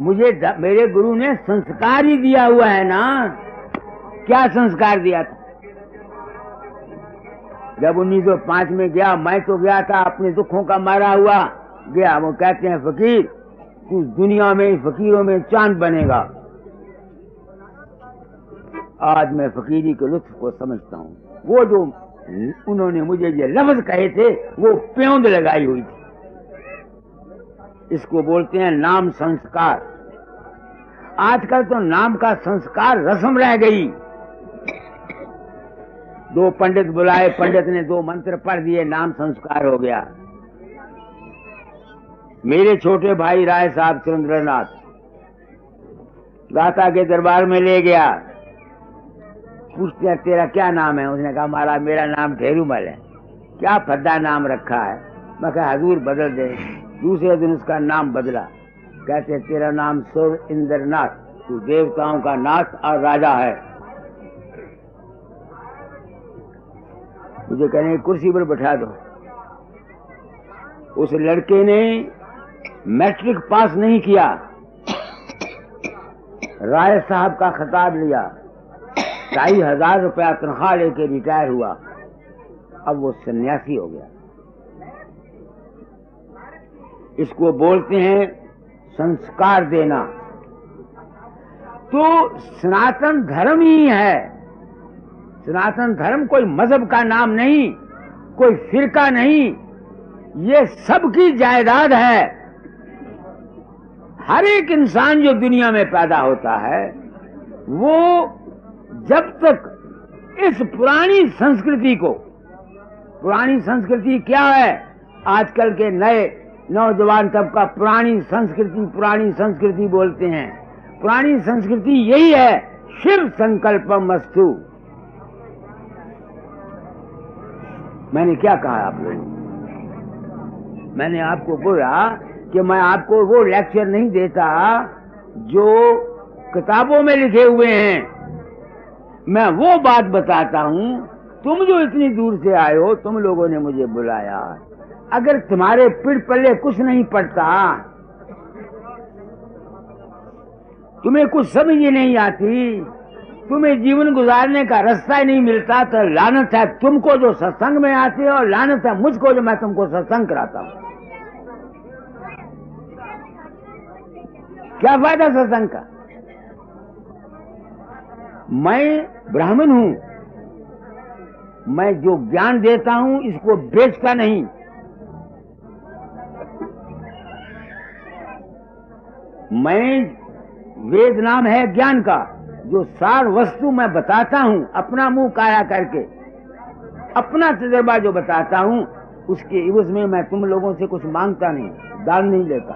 मुझे मेरे गुरु ने संस्कार ही दिया हुआ है ना। क्या संस्कार दिया था? जब 1905 में गया, मैं तो गया था अपने दुखों का मारा हुआ गया। वो कहते हैं फकीर, तू दुनिया में फकीरों में चांद बनेगा। आज मैं फकीरी के लुत्फ को समझता हूँ। वो जो उन्होंने मुझे ये लफ्ज कहे थे, वो प्योंद लगाई हुई थी। इसको बोलते हैं नाम संस्कार। आजकल तो नाम का संस्कार रस्म रह गई। 2 पंडित बुलाए, पंडित ने 2 मंत्र पढ़ दिए, नाम संस्कार हो गया। मेरे छोटे भाई राय साहब सुरेंद्रनाथ दाता के दरबार में ले गया। पूछते हैं तेरा क्या नाम है? उसने कहा मेरा नाम ढेरूमल है। क्या भद्दा नाम रखा है। मैं कहा हजूर बदल दे। दूसरे दिन उसका नाम बदला। कहते तेरा नाम सुर इंद्रनाथ, तू देवताओं का नाथ और राजा है। मुझे कहने कुर्सी पर बैठा दो। उस लड़के ने मैट्रिक पास नहीं किया, राय साहब का खिताब लिया, 2,500 रुपया तनख्वाह लेके रिटायर हुआ। अब वो सन्यासी हो गया। इसको बोलते हैं संस्कार देना। तो सनातन धर्म ही है। सनातन धर्म कोई मजहब का नाम नहीं, कोई फिरका नहीं, ये सबकी जायदाद है। हर एक इंसान जो दुनिया में पैदा होता है वो जब तक इस पुरानी संस्कृति को, पुरानी संस्कृति क्या है, आजकल के नए नौजवान तबका पुरानी संस्कृति बोलते हैं। पुरानी संस्कृति यही है, शिव संकल्पमस्तु। मैंने क्या कहा आप लोगों? मैंने आपको बोला कि मैं आपको वो लेक्चर नहीं देता जो किताबों में लिखे हुए हैं, मैं वो बात बताता हूं। तुम जो इतनी दूर से आए हो, तुम लोगों ने मुझे बुलाया, अगर तुम्हारे पीठ पल्ले कुछ नहीं पड़ता, तुम्हें कुछ समझ ही नहीं आती, तुम्हें जीवन गुजारने का रास्ता ही नहीं मिलता, तो लानत है तुमको जो सत्संग में आते हो, और लानत है मुझको जो मैं तुमको सत्संग कराता हूं। क्या फायदा सत्संग का? मैं ब्राह्मण हूं, मैं जो ज्ञान देता हूं इसको बेचता नहीं। मैं वेद नाम है ज्ञान का, जो सार वस्तु मैं बताता हूं अपना मुंह काया करके, अपना तजुर्बा जो बताता हूं, उसके इवज में मैं तुम लोगों से कुछ मांगता नहीं, दान नहीं लेता।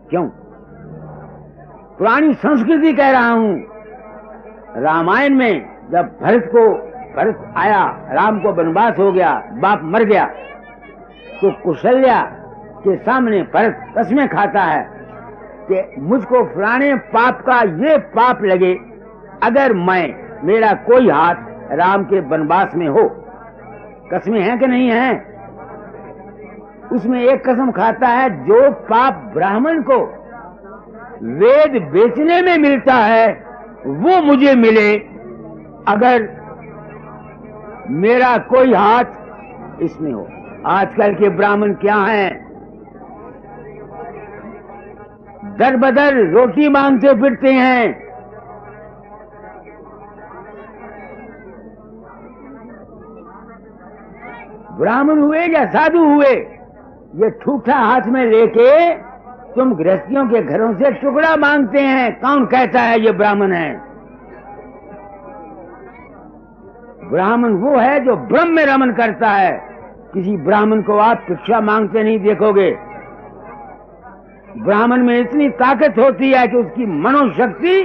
क्यों? पुरानी संस्कृति कह रहा हूं। रामायण में जब भरत आया, राम को वनवास हो गया, बाप मर गया, तो कौशल्या के सामने भरत कसमें खाता है कि मुझको फलाने पाप का ये पाप लगे अगर मेरा कोई हाथ राम के वनवास में हो। कसमें हैं कि नहीं है? उसमें एक कसम खाता है, जो पाप ब्राह्मण को वेद बेचने में मिलता है वो मुझे मिले अगर मेरा कोई हाथ इसमें हो। आजकल के ब्राह्मण क्या हैं? दर बदर रोटी मांगते फिरते हैं। ब्राह्मण हुए या साधु हुए, ये ठूठा हाथ में लेके तुम गृहस्थियों के घरों से टुकड़ा मांगते हैं। कौन कहता है ये ब्राह्मण है? ब्राह्मण वो है जो ब्रह्म में रमन करता है। किसी ब्राह्मण को आप भिक्षा मांगते नहीं देखोगे। ब्राह्मण में इतनी ताकत होती है कि उसकी मनोशक्ति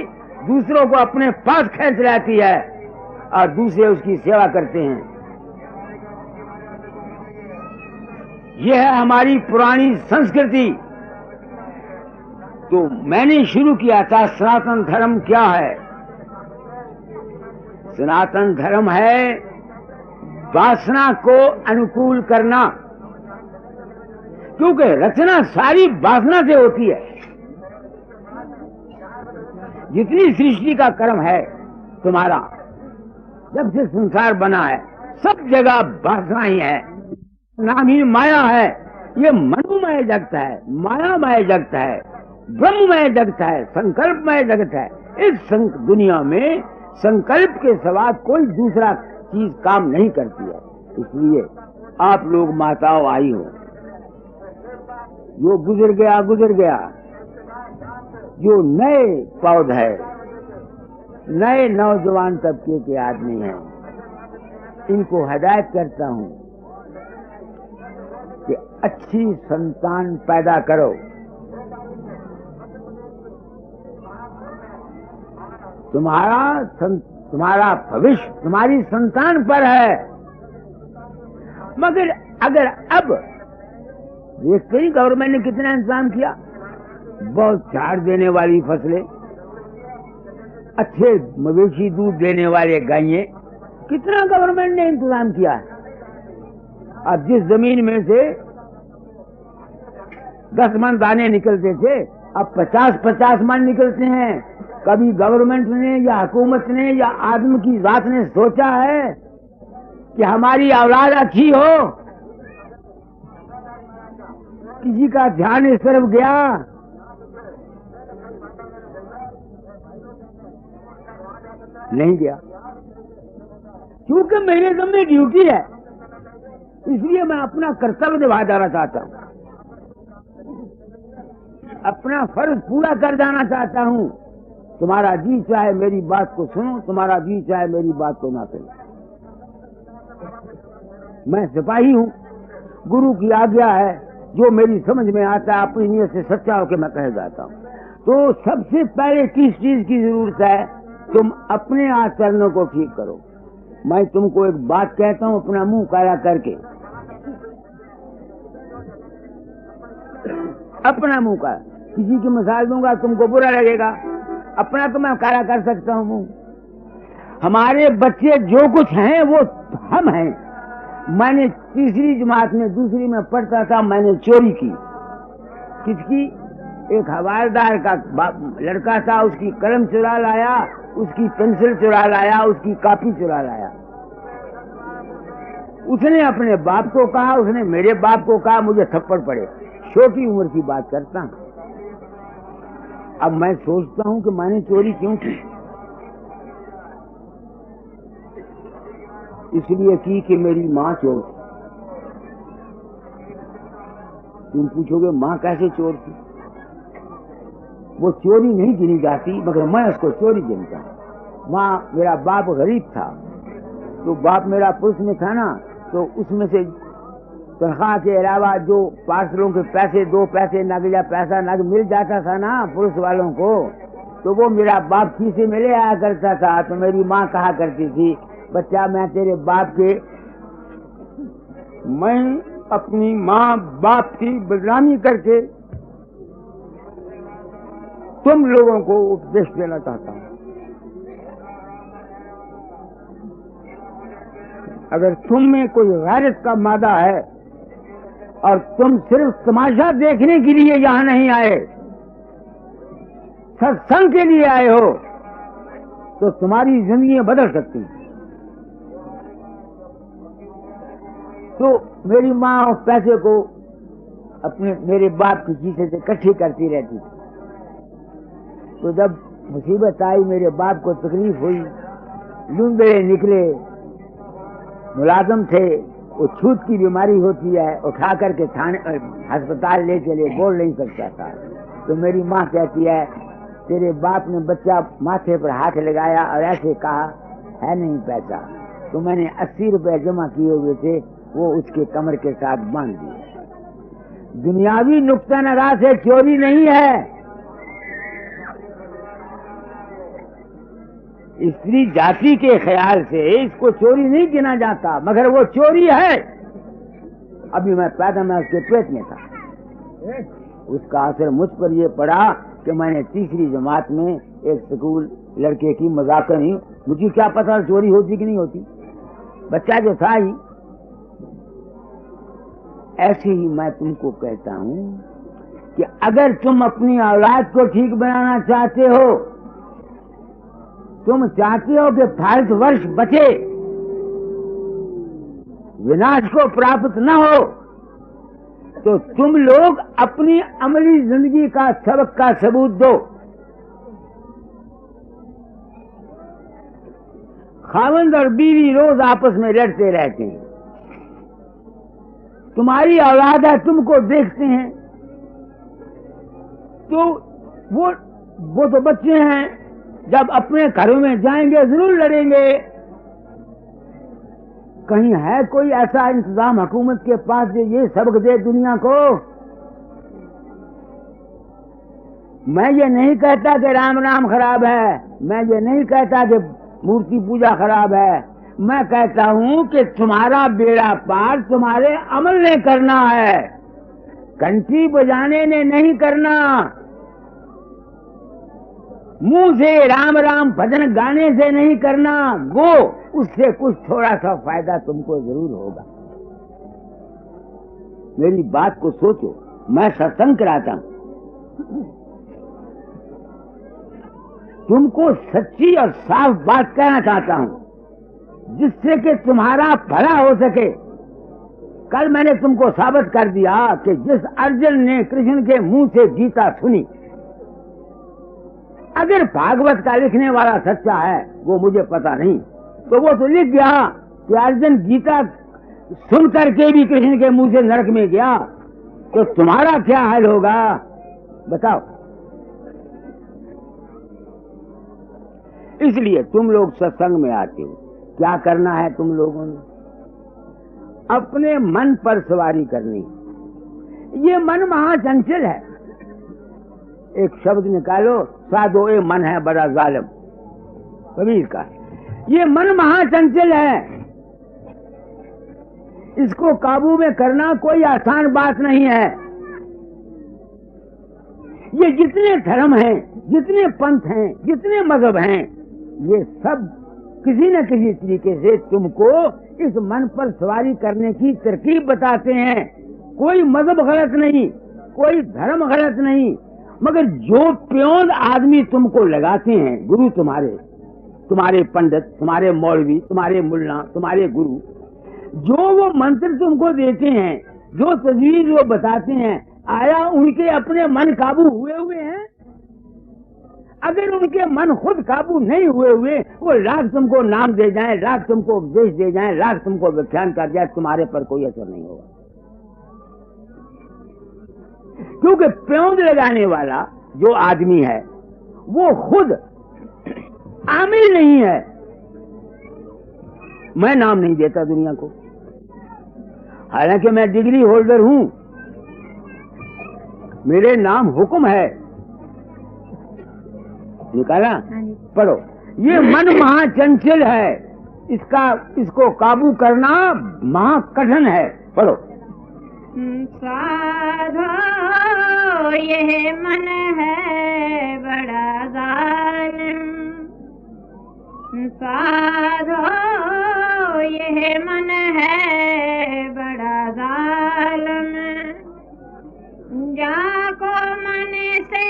दूसरों को अपने पास खींच लाती है और दूसरे उसकी सेवा करते हैं। यह है हमारी पुरानी संस्कृति। तो मैंने शुरू किया था, सनातन धर्म क्या है? सनातन धर्म है वासना को अनुकूल करना, क्योंकि रचना सारी वासना से होती है। जितनी सृष्टि का कर्म है तुम्हारा, जब से संसार बना है, सब जगह वासना ही है। नाम ही माया है। ये मनोमय जगत है, मायामय जगत है, ब्रह्ममय जगत है, संकल्पमय जगत है। इस दुनिया में संकल्प के सिवा कोई दूसरा चीज काम नहीं करती है। इसलिए आप लोग माताओं आई हो, जो गुजर गया, जो नए पौध है, नए नौजवान तबके के आदमी हैं, इनको हिदायत करता हूं कि अच्छी संतान पैदा करो। तुम्हारा भविष्य तुम्हारी संतान पर है। मगर अगर अब देखते ही गवर्नमेंट ने कितना इंतजाम किया, बहुत झाड़ देने वाली फसलें, अच्छे मवेशी दूध देने वाले गायें, कितना गवर्नमेंट ने इंतजाम किया है। अब जिस जमीन में से 10 मन दाने निकलते थे, अब 50-50 मन निकलते हैं। कभी गवर्नमेंट ने या हुकूमत ने या आदमी की जात ने सोचा है कि हमारी औलाद अच्छी हो? किसी का ध्यान इस तरफ गया? नहीं गया, क्योंकि मेरे ज़िम्मे ड्यूटी है, इसलिए मैं अपना कर्तव्य निभा जाना चाहता हूँ, अपना फर्ज पूरा कर जाना चाहता हूँ। तुम्हारा जी चाहे मेरी बात को सुनो, तुम्हारा जी चाहे मेरी बात को ना सुनो। मैं सिपाही हूँ, गुरु की आज्ञा है, जो मेरी समझ में आता है अपनी नीयत से सच्चा होकर मैं कह जाता हूँ। तो सबसे पहले किस चीज की जरूरत है? तुम अपने आचरणों को ठीक करो। मैं तुमको एक बात कहता हूँ, अपना मुंह काला करके, अपना मुंह काला, किसी की मिसाल दूंगा तुमको बुरा लगेगा, अपना तो मैं काला कर सकता हूँ मुंह। हमारे बच्चे जो कुछ हैं वो हम हैं। मैंने तीसरी जमात में, दूसरी में पढ़ता था, मैंने चोरी की। किसकी? एक हवालदार का लड़का था, उसकी कलम चुरा लाया, उसकी पेंसिल चुरा लाया, उसकी कॉपी चुरा लाया। उसने अपने बाप को कहा, उसने मेरे बाप को कहा, मुझे थप्पड़ पड़े। छोटी उम्र की बात करता हूं। अब मैं सोचता हूं कि मैंने चोरी क्यों की? इसलिए की कि मेरी माँ चोर थी। तुम पूछोगे माँ कैसे चोर थी? वो चोरी नहीं गिनी जाती, मगर मैं उसको चोरी गिनता हूँ। माँ, मेरा बाप गरीब था, तो बाप मेरा पुलिस में था ना, तो उसमें से तनख्वाह के अलावा जो पार्सलों के पैसे, 2 पैसे नग या पैसा नग मिल जाता था ना पुलिस वालों को, तो वो मेरा बाप खीसे में ले आया करता था। तो मेरी माँ कहा करती थी, बच्चा मैं तेरे बाप के, मैं अपनी माँ बाप की बदनामी करके तुम लोगों को उपदेश देना चाहता हूँ। अगर तुम में कोई गैरत का मादा है और तुम सिर्फ तमाशा देखने के लिए यहाँ नहीं आए, सत्संग के लिए आए हो, तो तुम्हारी जिंदगी बदल सकती है। तो मेरी माँ उस पैसे को अपने मेरे बाप की खीसे से इकट्ठी करती रहती थी। तो जब मुसीबत आई, मेरे बाप को तकलीफ हुई, लूंदड़े निकले, मुलाजम थे, वो छूत की बीमारी होती है, उठा करके थाने अस्पताल ले चले, बोल नहीं सकता था। तो मेरी माँ कहती है, तेरे बाप ने बच्चा माथे पर हाथ लगाया और ऐसे कहा, है नहीं पैसा। तो मैंने 80 रुपए जमा किए हुए थे, वो उसके कमर के साथ बांध दिए। दुनियावी नुक्ता नगाह से चोरी नहीं है। स्त्री जाति के ख्याल से इसको चोरी नहीं गिना जाता, मगर वो चोरी है। अभी मैं पैदा, मैं उसके पेट में था, उसका असर मुझ पर ये पड़ा कि मैंने तीसरी जमात में एक स्कूल लड़के की मजाक नहीं, मुझे क्या पता चोरी होती कि नहीं होती, बच्चा जो था ही। ऐसे ही मैं तुमको कहता हूं कि अगर तुम अपनी औलाद को ठीक बनाना चाहते हो, तुम चाहते हो कि भारतवर्ष बचे, विनाश को प्राप्त न हो, तो तुम लोग अपनी अमली जिंदगी का सबक का सबूत दो। खावंद और बीवी रोज आपस में लड़ते रहते हैं, तुम्हारी औलाद है, तुमको देखते हैं, तो वो तो बच्चे हैं, जब अपने घरों में जाएंगे जरूर लड़ेंगे। कहीं है कोई ऐसा इंतजाम हुकूमत के पास जो ये सबक दे दुनिया को? मैं ये नहीं कहता कि राम नाम खराब है, मैं ये नहीं कहता कि मूर्ति पूजा खराब है, मैं कहता हूं कि तुम्हारा बेड़ा पार तुम्हारे अमल ने करना है, घंटी बजाने ने नहीं करना। मुंह से राम राम भजन गाने से नहीं करना, वो उससे कुछ थोड़ा सा फायदा तुमको जरूर होगा। मेरी बात को सोचो, मैं सत्संग कराता हूं, तुमको सच्ची और साफ बात कहना चाहता हूं, जिससे कि तुम्हारा भला हो सके। कल मैंने तुमको साबित कर दिया कि जिस अर्जुन ने कृष्ण के मुंह से गीता सुनी, अगर भागवत का लिखने वाला सच्चा है, वो मुझे पता नहीं, तो वो तो लिख गया कि अर्जुन गीता सुन करके भी कृष्ण के मुंह से नरक में गया, तो तुम्हारा क्या हाल होगा बताओ। इसलिए तुम लोग सत्संग में आते हो, क्या करना है तुम लोगों ने? अपने मन पर सवारी करनी। ये मन महाचंचल है। एक शब्द निकालो, साधो ये मन है बड़ा जालिम, कबीर का। ये मन महाचंचल है, इसको काबू में करना कोई आसान बात नहीं है। ये जितने धर्म हैं, जितने पंथ हैं, जितने मजहब हैं, ये सब किसी न किसी तरीके से तुमको इस मन पर सवारी करने की तरकीब बताते हैं। कोई मजहब गलत नहीं, कोई धर्म गलत नहीं, मगर जो प्योंद आदमी तुमको लगाते हैं, गुरु तुम्हारे पंडित, तुम्हारे मौलवी, तुम्हारे मुल्ला, तुम्हारे गुरु, जो वो मंत्र तुमको देते हैं, जो तजवीज वो बताते हैं, आया उनके अपने मन काबू हुए हैं? अगर उनके मन खुद काबू नहीं हुए, वो लाख तुमको नाम दे जाएं, लाख तुमको उपदेश दे जाएं, लाख तुमको व्याख्यान कर जाए, तुम्हारे पर कोई असर नहीं होगा। क्योंकि प्योंद लगाने वाला जो आदमी है, वो खुद आमिल नहीं है। मैं नाम नहीं देता दुनिया को, हालांकि मैं डिग्री होल्डर हूं, मेरे नाम हुक्म है, निकाला, पढ़ो। ये मन महाचंचल है, इसको काबू करना महाकठिन है, पढ़ो। साधो ये मन है बड़ा जालिम, साधो ये मन है बड़ा जालिम, जाको मन से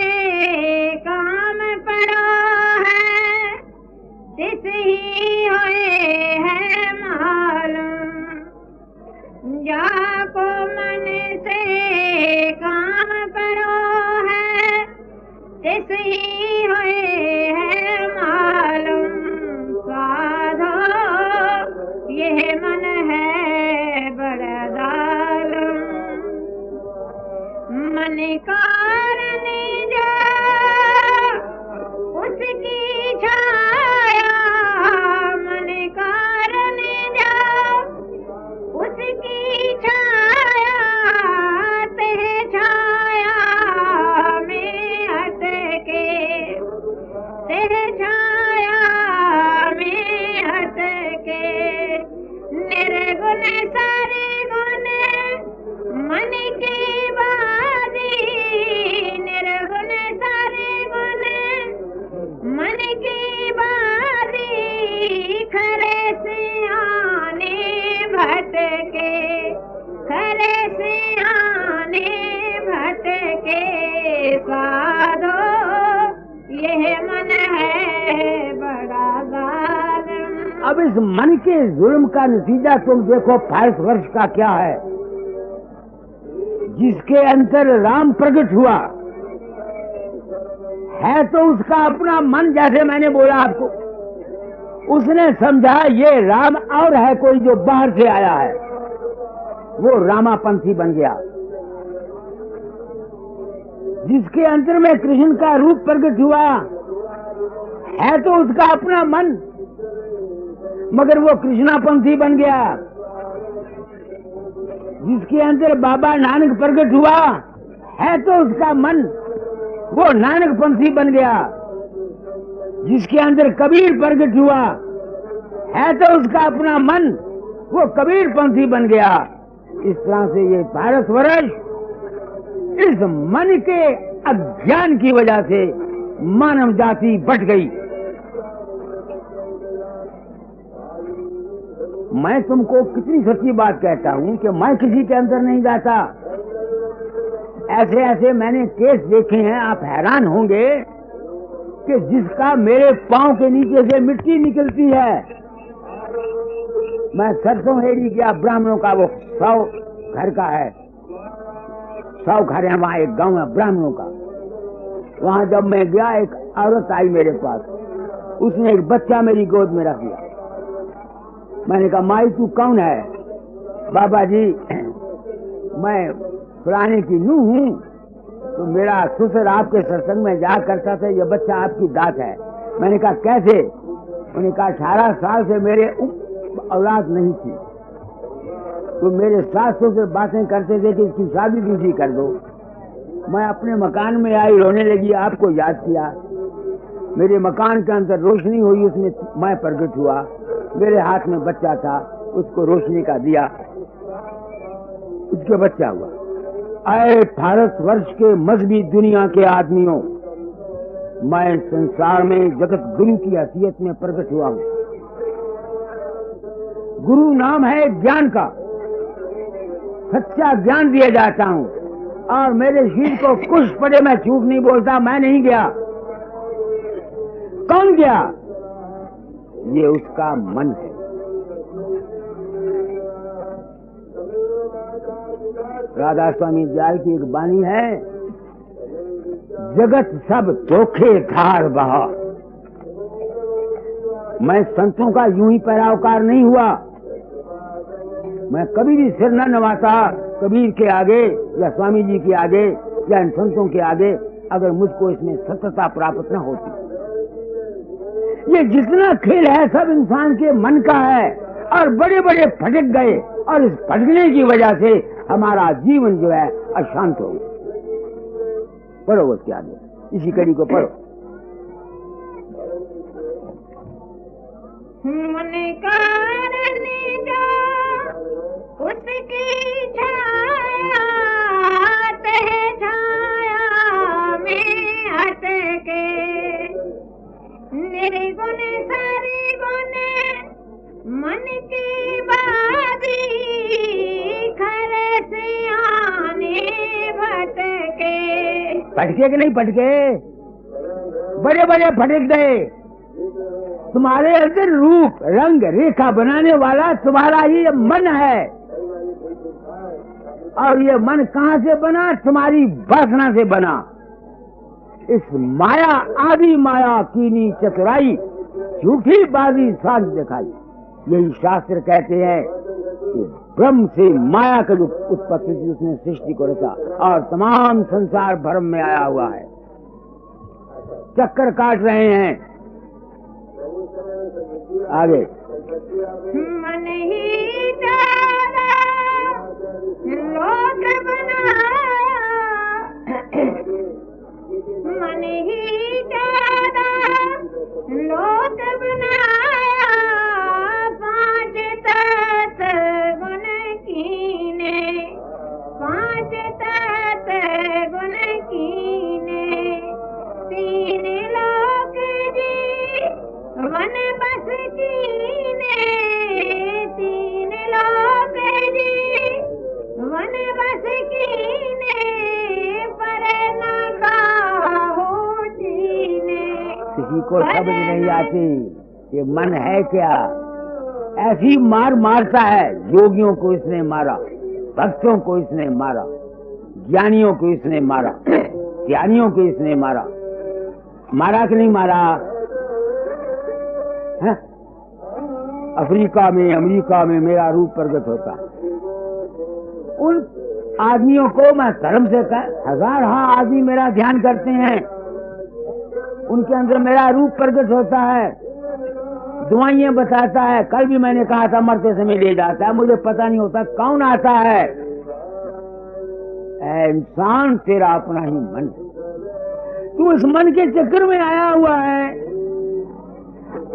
काम पड़ो है, तिस ही होए है मालूम, जाको मन से काम पड़ो है, तिस ही होए है मालूम, साधो ये मन है बड़ा जालिम, मन कारण जा उसकी छाया, मन कारण जा उसकी छाया, ते छाया में हटके, ते छाया में हटके, निर्गुण सारे गुण मन की बाजी, निर्गुण सारे गुण मन की बाजी, खरे से आने भटके, खरे से आने भटके, साधो यह मन है बड़ा जालिम। अब इस मन के जुल्म का नतीजा तुम देखो 22 वर्ष का क्या है। जिसके अंदर राम प्रकट हुआ है, तो उसका अपना मन, जैसे मैंने बोला आपको, उसने समझा ये राम और है कोई जो बाहर से आया है, वो रामापंथी बन गया। जिसके अंदर में कृष्ण का रूप प्रकट हुआ है, तो उसका अपना मन, मगर वो कृष्णापंथी बन गया। जिसके अंदर बाबा नानक प्रकट हुआ है, तो उसका मन वो नानकपंथी बन गया। जिसके अंदर कबीर प्रकट हुआ है तो उसका अपना मन, वो कबीर पंथी बन गया। इस तरह से ये भारतवर्ष इस मन के अज्ञान की वजह से मानव जाति बट गई। मैं तुमको कितनी सच्ची बात कहता हूं कि मैं किसी के अंदर नहीं जाता। ऐसे ऐसे मैंने केस देखे हैं, आप हैरान होंगे कि जिसका मेरे पांव के नीचे से मिट्टी निकलती है। मैं सरसों हेड़ी गया, ब्राह्मणों का वो 100 घर का है, 100 घर है वहां, एक गांव है ब्राह्मणों का। वहां जब मैं गया, एक औरत आई मेरे पास, उसने एक बच्चा मेरी गोद में रख दिया। मैंने कहा, माई तू कौन है? बाबा जी मैं फलाने की नूह हूँ, तो मेरा ससुर आपके सत्संग में जा करता था, ये बच्चा आपकी दात है। मैंने कहा कैसे? उन्होंने कहा 18 साल से मेरे औलाद नहीं थी, तो मेरे सास ससुर बातें करते थे कि इसकी शादी दूसरी कर दो। मैं अपने मकान में आई, रोने लगी, आपको याद किया। मेरे मकान के अंदर रोशनी हुई, उसमें मैं प्रकट हुआ, मेरे हाथ में बच्चा था, उसको रोशनी का दिया, उसके बच्चा हुआ। आए भारतवर्ष के मजहबी दुनिया के आदमियों, मैं संसार में जगत गुरु की हैसियत में प्रकट हुआ हूं। गुरु नाम है ज्ञान का, सच्चा ज्ञान दिया जाता हूं, और मेरे शरीर को कुछ पड़े, मैं झूठ नहीं बोलता, मैं नहीं गया। कौन गया? ये उसका मन है। राधा स्वामी दयाल की एक वाणी है, जगत सब धोखे धार बहा। मैं संतों का यूं ही पैरोकार नहीं हुआ, मैं कभी भी सिर न नवाता कबीर के आगे या स्वामी जी के आगे या इन संतों के आगे, अगर मुझको इसमें सत्यता प्राप्त न होती। ये जितना खेल है सब इंसान के मन का है, और बड़े बड़े भटक गए, और इस भटकने की वजह से हमारा जीवन जो है अशांत हो गया। पढ़ो उसके आगे, इसी कड़ी को पढ़ो। मन कारण जो उसकी छाया तह छाया में अटके, निर्गुण सारी गुण मन की बाजी खरे से आने भटके। भटके कि नहीं भटके? बड़े बड़े भटक गए। तुम्हारे अंदर रूप रंग रेखा बनाने वाला तुम्हारा ही मन है, और ये मन कहाँ से बना? तुम्हारी वासना से बना। इस माया आदि माया कीनी चतुराई, झूठी बाजी सांझ दिखाई। यही शास्त्र कहते हैं कि ब्रह्म से माया का जो उत्पत्ति थी, उसने सृष्टि को रचा, और तमाम संसार भ्रम में आया हुआ है, चक्कर काट रहे हैं। आगे मन ही जाना लोक बनाया, मन ही जाना लोक बनाया, 5 तत्व गुण कीने, 5 तत्व गुण कीने, 3 लोक जी वन बस कीने, 3 लोक जी वन बस कीने, पर न काहू जीने। किसी को समझ नहीं आती कि मन है क्या। ऐसी मार मारता है। योगियों को इसने मारा, भक्तों को इसने मारा, ज्ञानियों को इसने मारा, ज्ञानियों को इसने मारा। मारा कि नहीं मारा? है? अफ्रीका में, अमेरिका में मेरा रूप प्रकट होता है। उन आदमियों को मैं धर्म से हजार आदमी मेरा ध्यान करते हैं, उनके अंदर मेरा रूप प्रकट होता है, दुआएं बताता है। कल भी मैंने कहा था मरते समय ले जाता है, मुझे पता नहीं होता कौन आता है। इंसान तेरा अपना ही मन है, तू इस मन के चक्कर में आया हुआ है।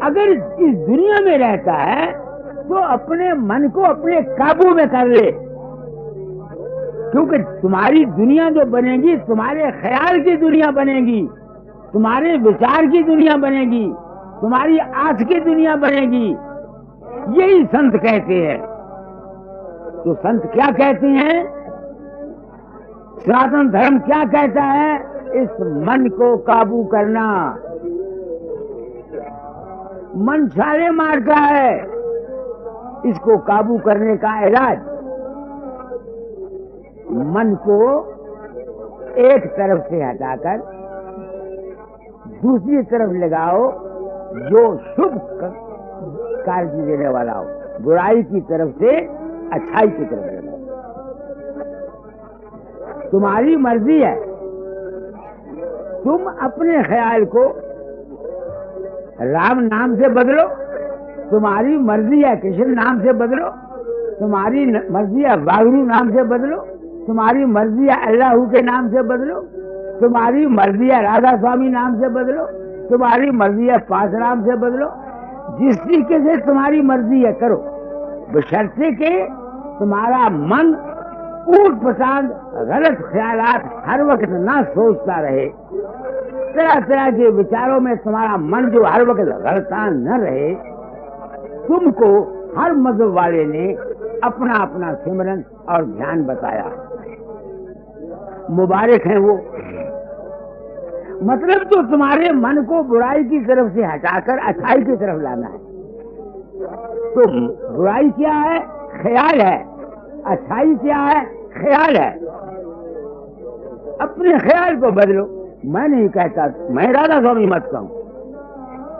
अगर इस दुनिया में रहता है तो अपने मन को अपने काबू में कर ले, क्योंकि तुम्हारी दुनिया जो बनेगी तुम्हारे ख्याल की दुनिया बनेगी, तुम्हारे विचार की दुनिया बनेगी, तुम्हारी आंख की दुनिया बनेगी। यही संत कहते हैं। तो संत क्या कहते हैं? सनातन धर्म क्या कहता है? इस मन को काबू करना। मन छाले मारता है, इसको काबू करने का इलाज मन को एक तरफ से हटाकर दूसरी तरफ लगाओ, जो शुभ कार्य देने वाला हो। बुराई की तरफ से अच्छाई की तरफ लगाओ। तुम्हारी मर्जी है, तुम अपने ख्याल को राम नाम से बदलो, तुम्हारी मर्जी है कृष्ण नाम से बदलो, तुम्हारी मर्जी है वागरू नाम से बदलो, तुम्हारी मर्जी है अल्लाह के नाम से बदलो, तुम्हारी मर्जी है राधा स्वामी नाम से बदलो, तुम्हारी मर्जी है पांचराम से बदलो। जिस तरीके से तुम्हारी मर्जी है करो, बशर्ते के तुम्हारा मन ऊट पटांग गलत ख्यालात हर वक्त ना सोचता रहे, तरह तरह के विचारों में तुम्हारा मन जो हर वक्त गलतान न रहे। तुमको हर मजहब वाले ने अपना अपना सिमरन और ध्यान बताया, मुबारक है वो। मतलब तो तुम्हारे मन को बुराई की तरफ से हटाकर अच्छाई की तरफ लाना है। तो बुराई क्या है? ख्याल है। अच्छाई क्या है? ख्याल है। अपने ख्याल को बदलो। मैं नहीं कहता, मैं राधा स्वामी मत कहूं,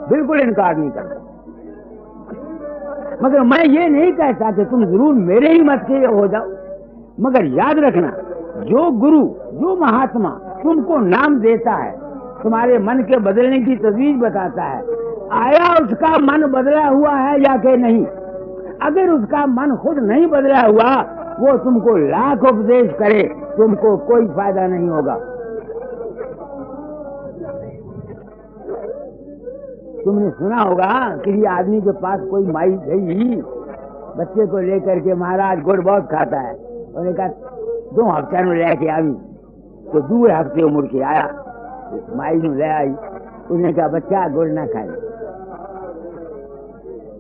बिल्कुल इनकार नहीं करता, मगर मैं ये नहीं कहता कि तुम जरूर मेरे ही मत के हो जाओ। मगर याद रखना, जो गुरु, जो महात्मा तुमको नाम देता है, तुम्हारे मन के बदलने की तजवीज बताता है, आया उसका मन बदला हुआ है या कि नहीं? अगर उसका मन खुद नहीं बदला हुआ, वो तुमको लाख उपदेश करे, तुमको कोई फायदा नहीं होगा। तुमने सुना होगा किसी आदमी के पास कोई माई गई बच्चे को लेकर के, महाराज गुड़ बहुत खाता है, उन्होंने कहा 2 हफ्ते में लेके आई, तो 2 हफ्ते उम्र के आया, माई ने ले आई, उन्होंने कहा बच्चा गुड़ ना खाए।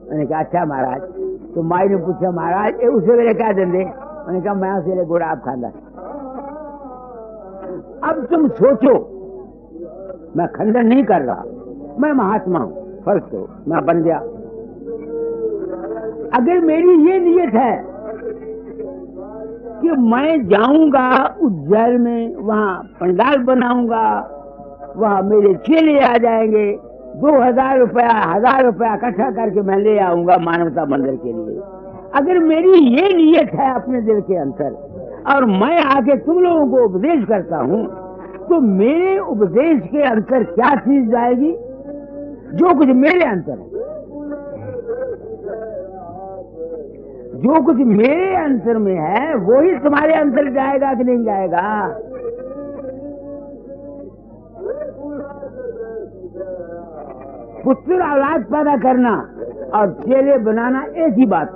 उन्होंने कहा अच्छा महाराज। तो माई ने पूछा महाराज उसे मेरे क्या देंगे? उन्होंने कहा मैं उसे गुड़ आप खाना। अब तुम सोचो, मैं खंडन नहीं कर रहा, मैं महात्मा हूं, फर्ज करो मैं बन गया। अगर मेरी ये नियत है कि मैं जाऊंगा उज्जैन में, वहां पंडाल बनाऊंगा, वहां मेरे चेले आ जाएंगे, 2000 रुपया 1000 रुपया इकट्ठा करके मैं ले आऊंगा मानवता मंदिर के लिए। अगर मेरी ये नियत है अपने दिल के अंदर, और मैं आके तुम लोगों को उपदेश करता हूं, तो मेरे उपदेश के अंदर क्या चीज जाएगी? जो कुछ मेरे अंदर है, जो कुछ मेरे अंदर में है वही तुम्हारे अंदर जाएगा कि नहीं जाएगा? पुत्र औलाद पैदा करना और चेले बनाना एक ही बात।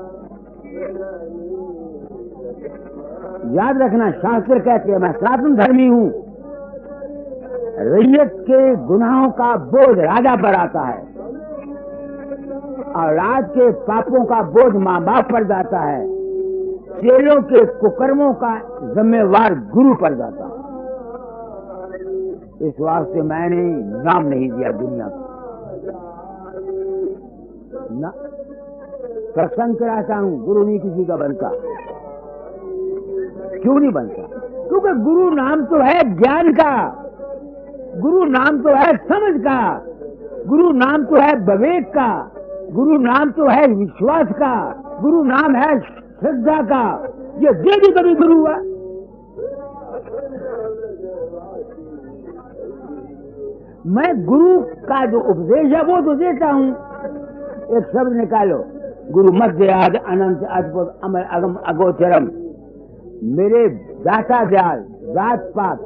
याद रखना, शास्त्र कहते हैं, मैं सनातन धर्मी हूं, रैयत के गुनाहों का बोझ राजा पर आता है और राज के पापों का बोझ माँ बाप पर जाता है, चेलों के कुकर्मों का जिम्मेवार गुरु पर जाता है। इस वास्ते मैंने नाम नहीं दिया दुनिया को ना, सत्संग कराता हूं, गुरु नहीं किसी का बनता। क्यों नहीं बनता? क्योंकि गुरु नाम तो है ज्ञान का, गुरु नाम तो है समझ का, गुरु नाम तो है विवेक का, गुरु नाम तो है विश्वास का, गुरु नाम है श्रद्धा का। ये दे भी कभी गुरु हुआ? मैं गुरु का जो उपदेश है वो तो देता हूं। एक शब्द निकालो, गुरु मध्य आद अनंत अद्भुत अमर अगम अगोचरम। मेरे दाता दयाल जात पात,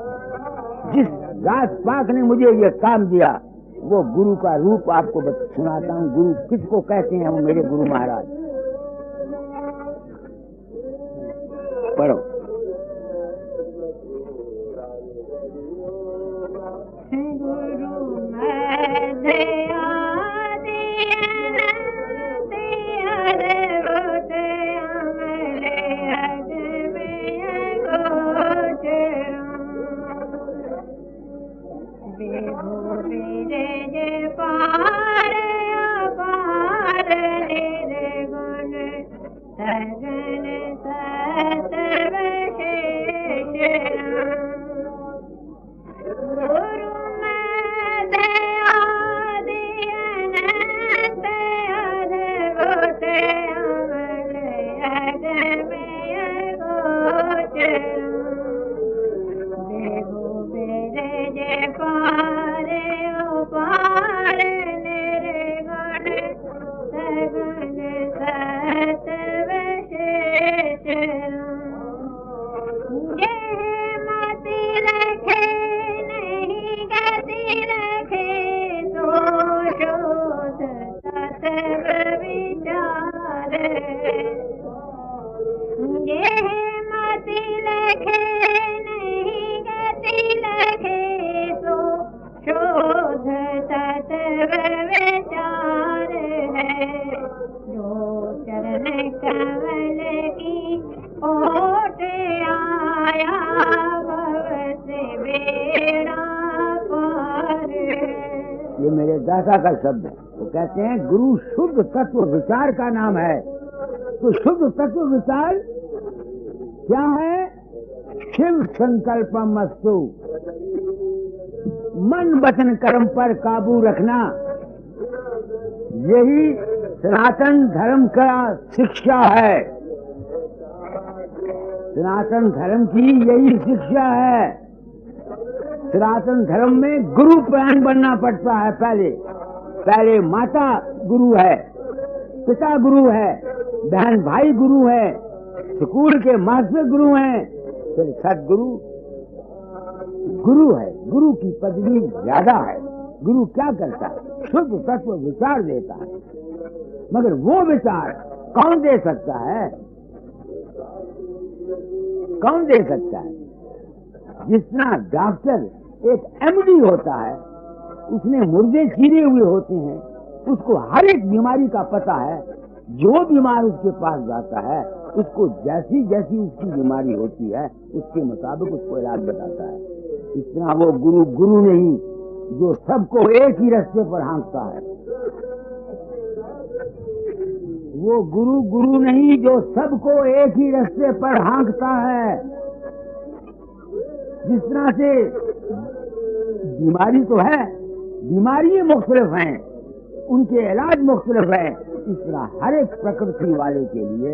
जिस जात पात ने मुझे ये काम दिया वो गुरु का रूप आपको सुनाता हूँ। गुरु किसको कहते हैं? वो मेरे गुरु महाराज। पढ़ो। गुरु मैं ये मेरे दादा का शब्द है। वो कहते हैं गुरु शुद्ध तत्व विचार का नाम है। तो शुद्ध तत्व विचार क्या है? शिव संकल्पमस्तु। मन वचन कर्म पर काबू रखना, यही सनातन धर्म का शिक्षा है। सनातन धर्म की यही शिक्षा है। सनातन धर्म में गुरु प्राण बनना पड़ता है। पहले माता गुरु है, पिता गुरु है, बहन भाई गुरु है, स्कूल के मास्टर गुरु हैं, फिर सदगुरु गुरु है। गुरु की पदवी ज्यादा है। गुरु क्या करता है? शुद्ध तत्व विचार देता है। मगर वो विचार कौन दे सकता है? कौन दे सकता है? जितना डॉक्टर एक एमडी होता है, उसने मुर्दे चीरे हुए होते हैं, उसको हर एक बीमारी का पता है। जो बीमार उसके पास जाता है, उसको जैसी जैसी उसकी बीमारी होती है, उसके मुताबिक उसको इलाज बताता है। इतना वो गुरु नहीं जो सबको एक ही रास्ते पर हाँकता है। वो गुरु नहीं जो सबको एक ही रास्ते पर हाँकता है। जिस तरह से बीमारी तो है, बीमारी मुख्तलिफ हैं, उनके इलाज मुख्तलिफ है। इस तरह हर एक प्रकृति वाले के लिए,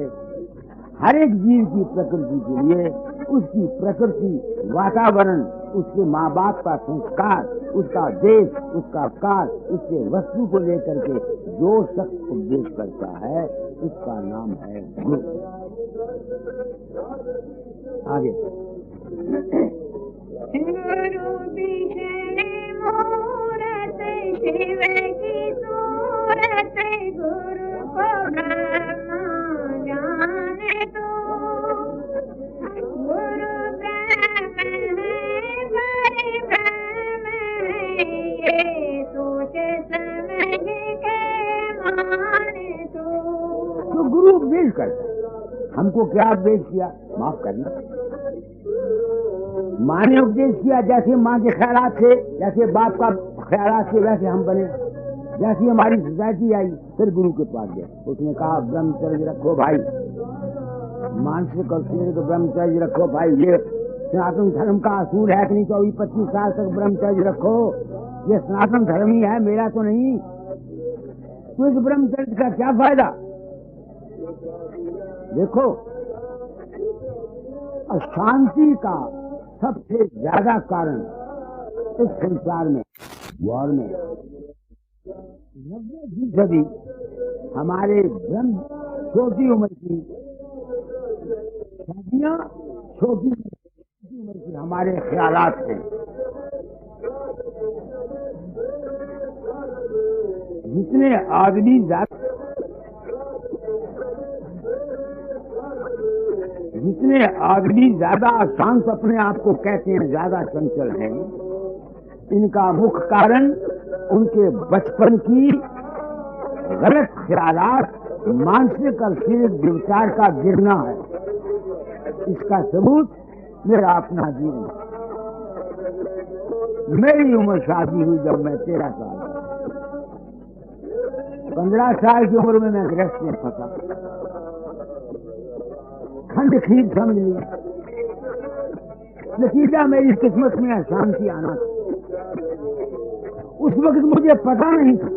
हर एक जीव की प्रकृति के लिए उसकी प्रकृति, वातावरण, उसके माँ बाप का संस्कार, उसका देश, उसका काल, उसके वस्तु को लेकर के जो शख्स उपदेश करता है, उसका नाम है गुरु। आगे गुरु विष्णु मूरत शिव की सूरत, गुरु को ब्रह्मा जाने दो। गुरु ब्रह्म है, परिब्रह्म है, ये सोच समझ के माने तो गुरु उपदेश करता है। हमको क्या उपदेश किया? माफ करना। माँ ने उपदेश किया, जैसे माँ के ख्यालात थे, जैसे बाप का ख्यालात थे, वैसे हम बने। जैसी हमारी सोसाइटी आई, फिर गुरु के पास गए। उसने कहा ब्रह्मचर्य रखो भाई, मानसिक और शारीरिक ब्रह्मचर्य रखो भाई। ये सनातन धर्म का असूल है कि नहीं? 24-25 साल तक ब्रह्मचर्य रखो। ये सनातन धर्म ही है, मेरा तो नहीं। तो इस ब्रह्मचर्य का क्या फायदा? देखो, अशांति का सबसे ज्यादा कारण इस संसार में, वॉर में 90% हमारे छोटी उम्र की शादियां, छोटी उम्र की हमारे ख्यालात हैं। जितने आदमी ज्यादा शांत अपने आप को कहते हैं, ज्यादा चंचल हैं, इनका मुख्य कारण उनके बचपन की गलत ख्यालात, मानसिक और शारीरिक विचार का गिरना है। इसका सबूत मेरा अपना जीवन। मेरी उम्र शादी हुई जब मैं 13 साल, 15 साल की उम्र में मैं गृहस्थ में फंसा, खंड खीर समझ ली। नतीजा मेरी किस्मत में अशांति आना था। उस वक्त मुझे पता नहीं था।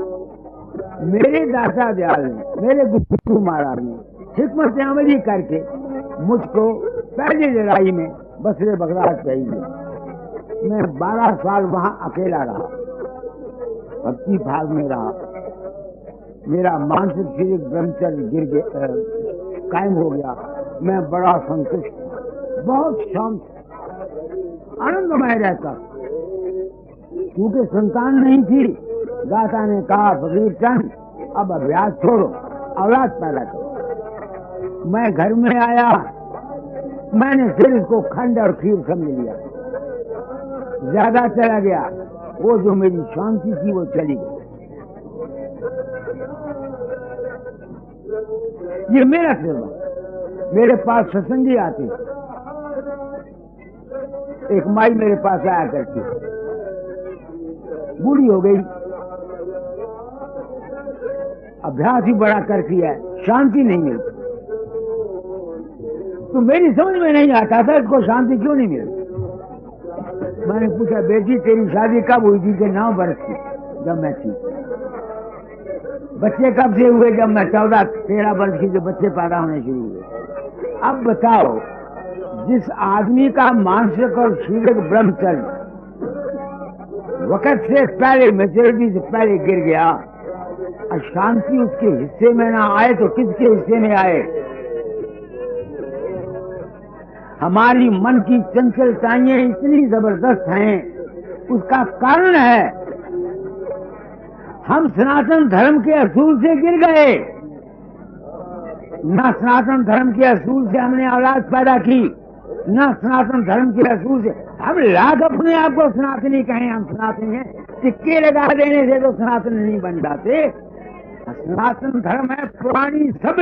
मेरे दाता दयाल ने, मेरे गुरु महाराज ने हिकमत अमली करके मुझको पहली लड़ाई में बसरे बगदाद भेज दिया। मैं 12 साल वहां अकेला रहा, भक्ति भाग में रहा। मेरा मानसिक शारीरिक ब्रह्मचर्य गिर गया, कायम हो गया। मैं बड़ा संतुष्ट, बहुत शांत, आनंदमय रहता। क्योंकि संतान नहीं थी, दाता ने कहा फकीर चंद अब अभ्यास छोड़ो, औलाद पैदा करो। मैं घर में आया, मैंने फिर इसको खंड और खीर समझ लिया। ज्यादा चला गया, वो जो मेरी शांति थी वो चली गई। ये मेरा सेवा। मेरे पास सत्संगी आते, एक माई मेरे पास आया करती, बूढ़ी हो गई, अभ्यास ही बड़ा करती है, शांति नहीं मिलती। तो मेरी समझ में नहीं आता था इसको शांति क्यों नहीं मिलती। मैंने पूछा, बेटी तेरी शादी कब हुई थी? कि 9 वर्ष की, जब मैं थी। बच्चे कब से हुए? जब मैं 14-13 वर्ष की, जो बच्चे पैदा होने शुरू हुए। अब बताओ, जिस आदमी का मानसिक और शारीरिक ब्रह्मचर्य वक्त से पहले, मेच्योरिटी से पहले गिर गया, और शांति उसके हिस्से में ना आए तो किसके हिस्से में आए? हमारी मन की चंचलताएं इतनी जबरदस्त हैं, उसका कारण है हम सनातन धर्म के असूल से गिर गए। न सनातन धर्म के असूल से हमने औलाद पैदा की, न सनातन धर्म के असूल से हम लाख अपने आप को सनातनी कहें, हम सनातनी हैं, सिक्के लगा देने से तो सनातन नहीं बन जाते। सनातन धर्म है पुरानी सब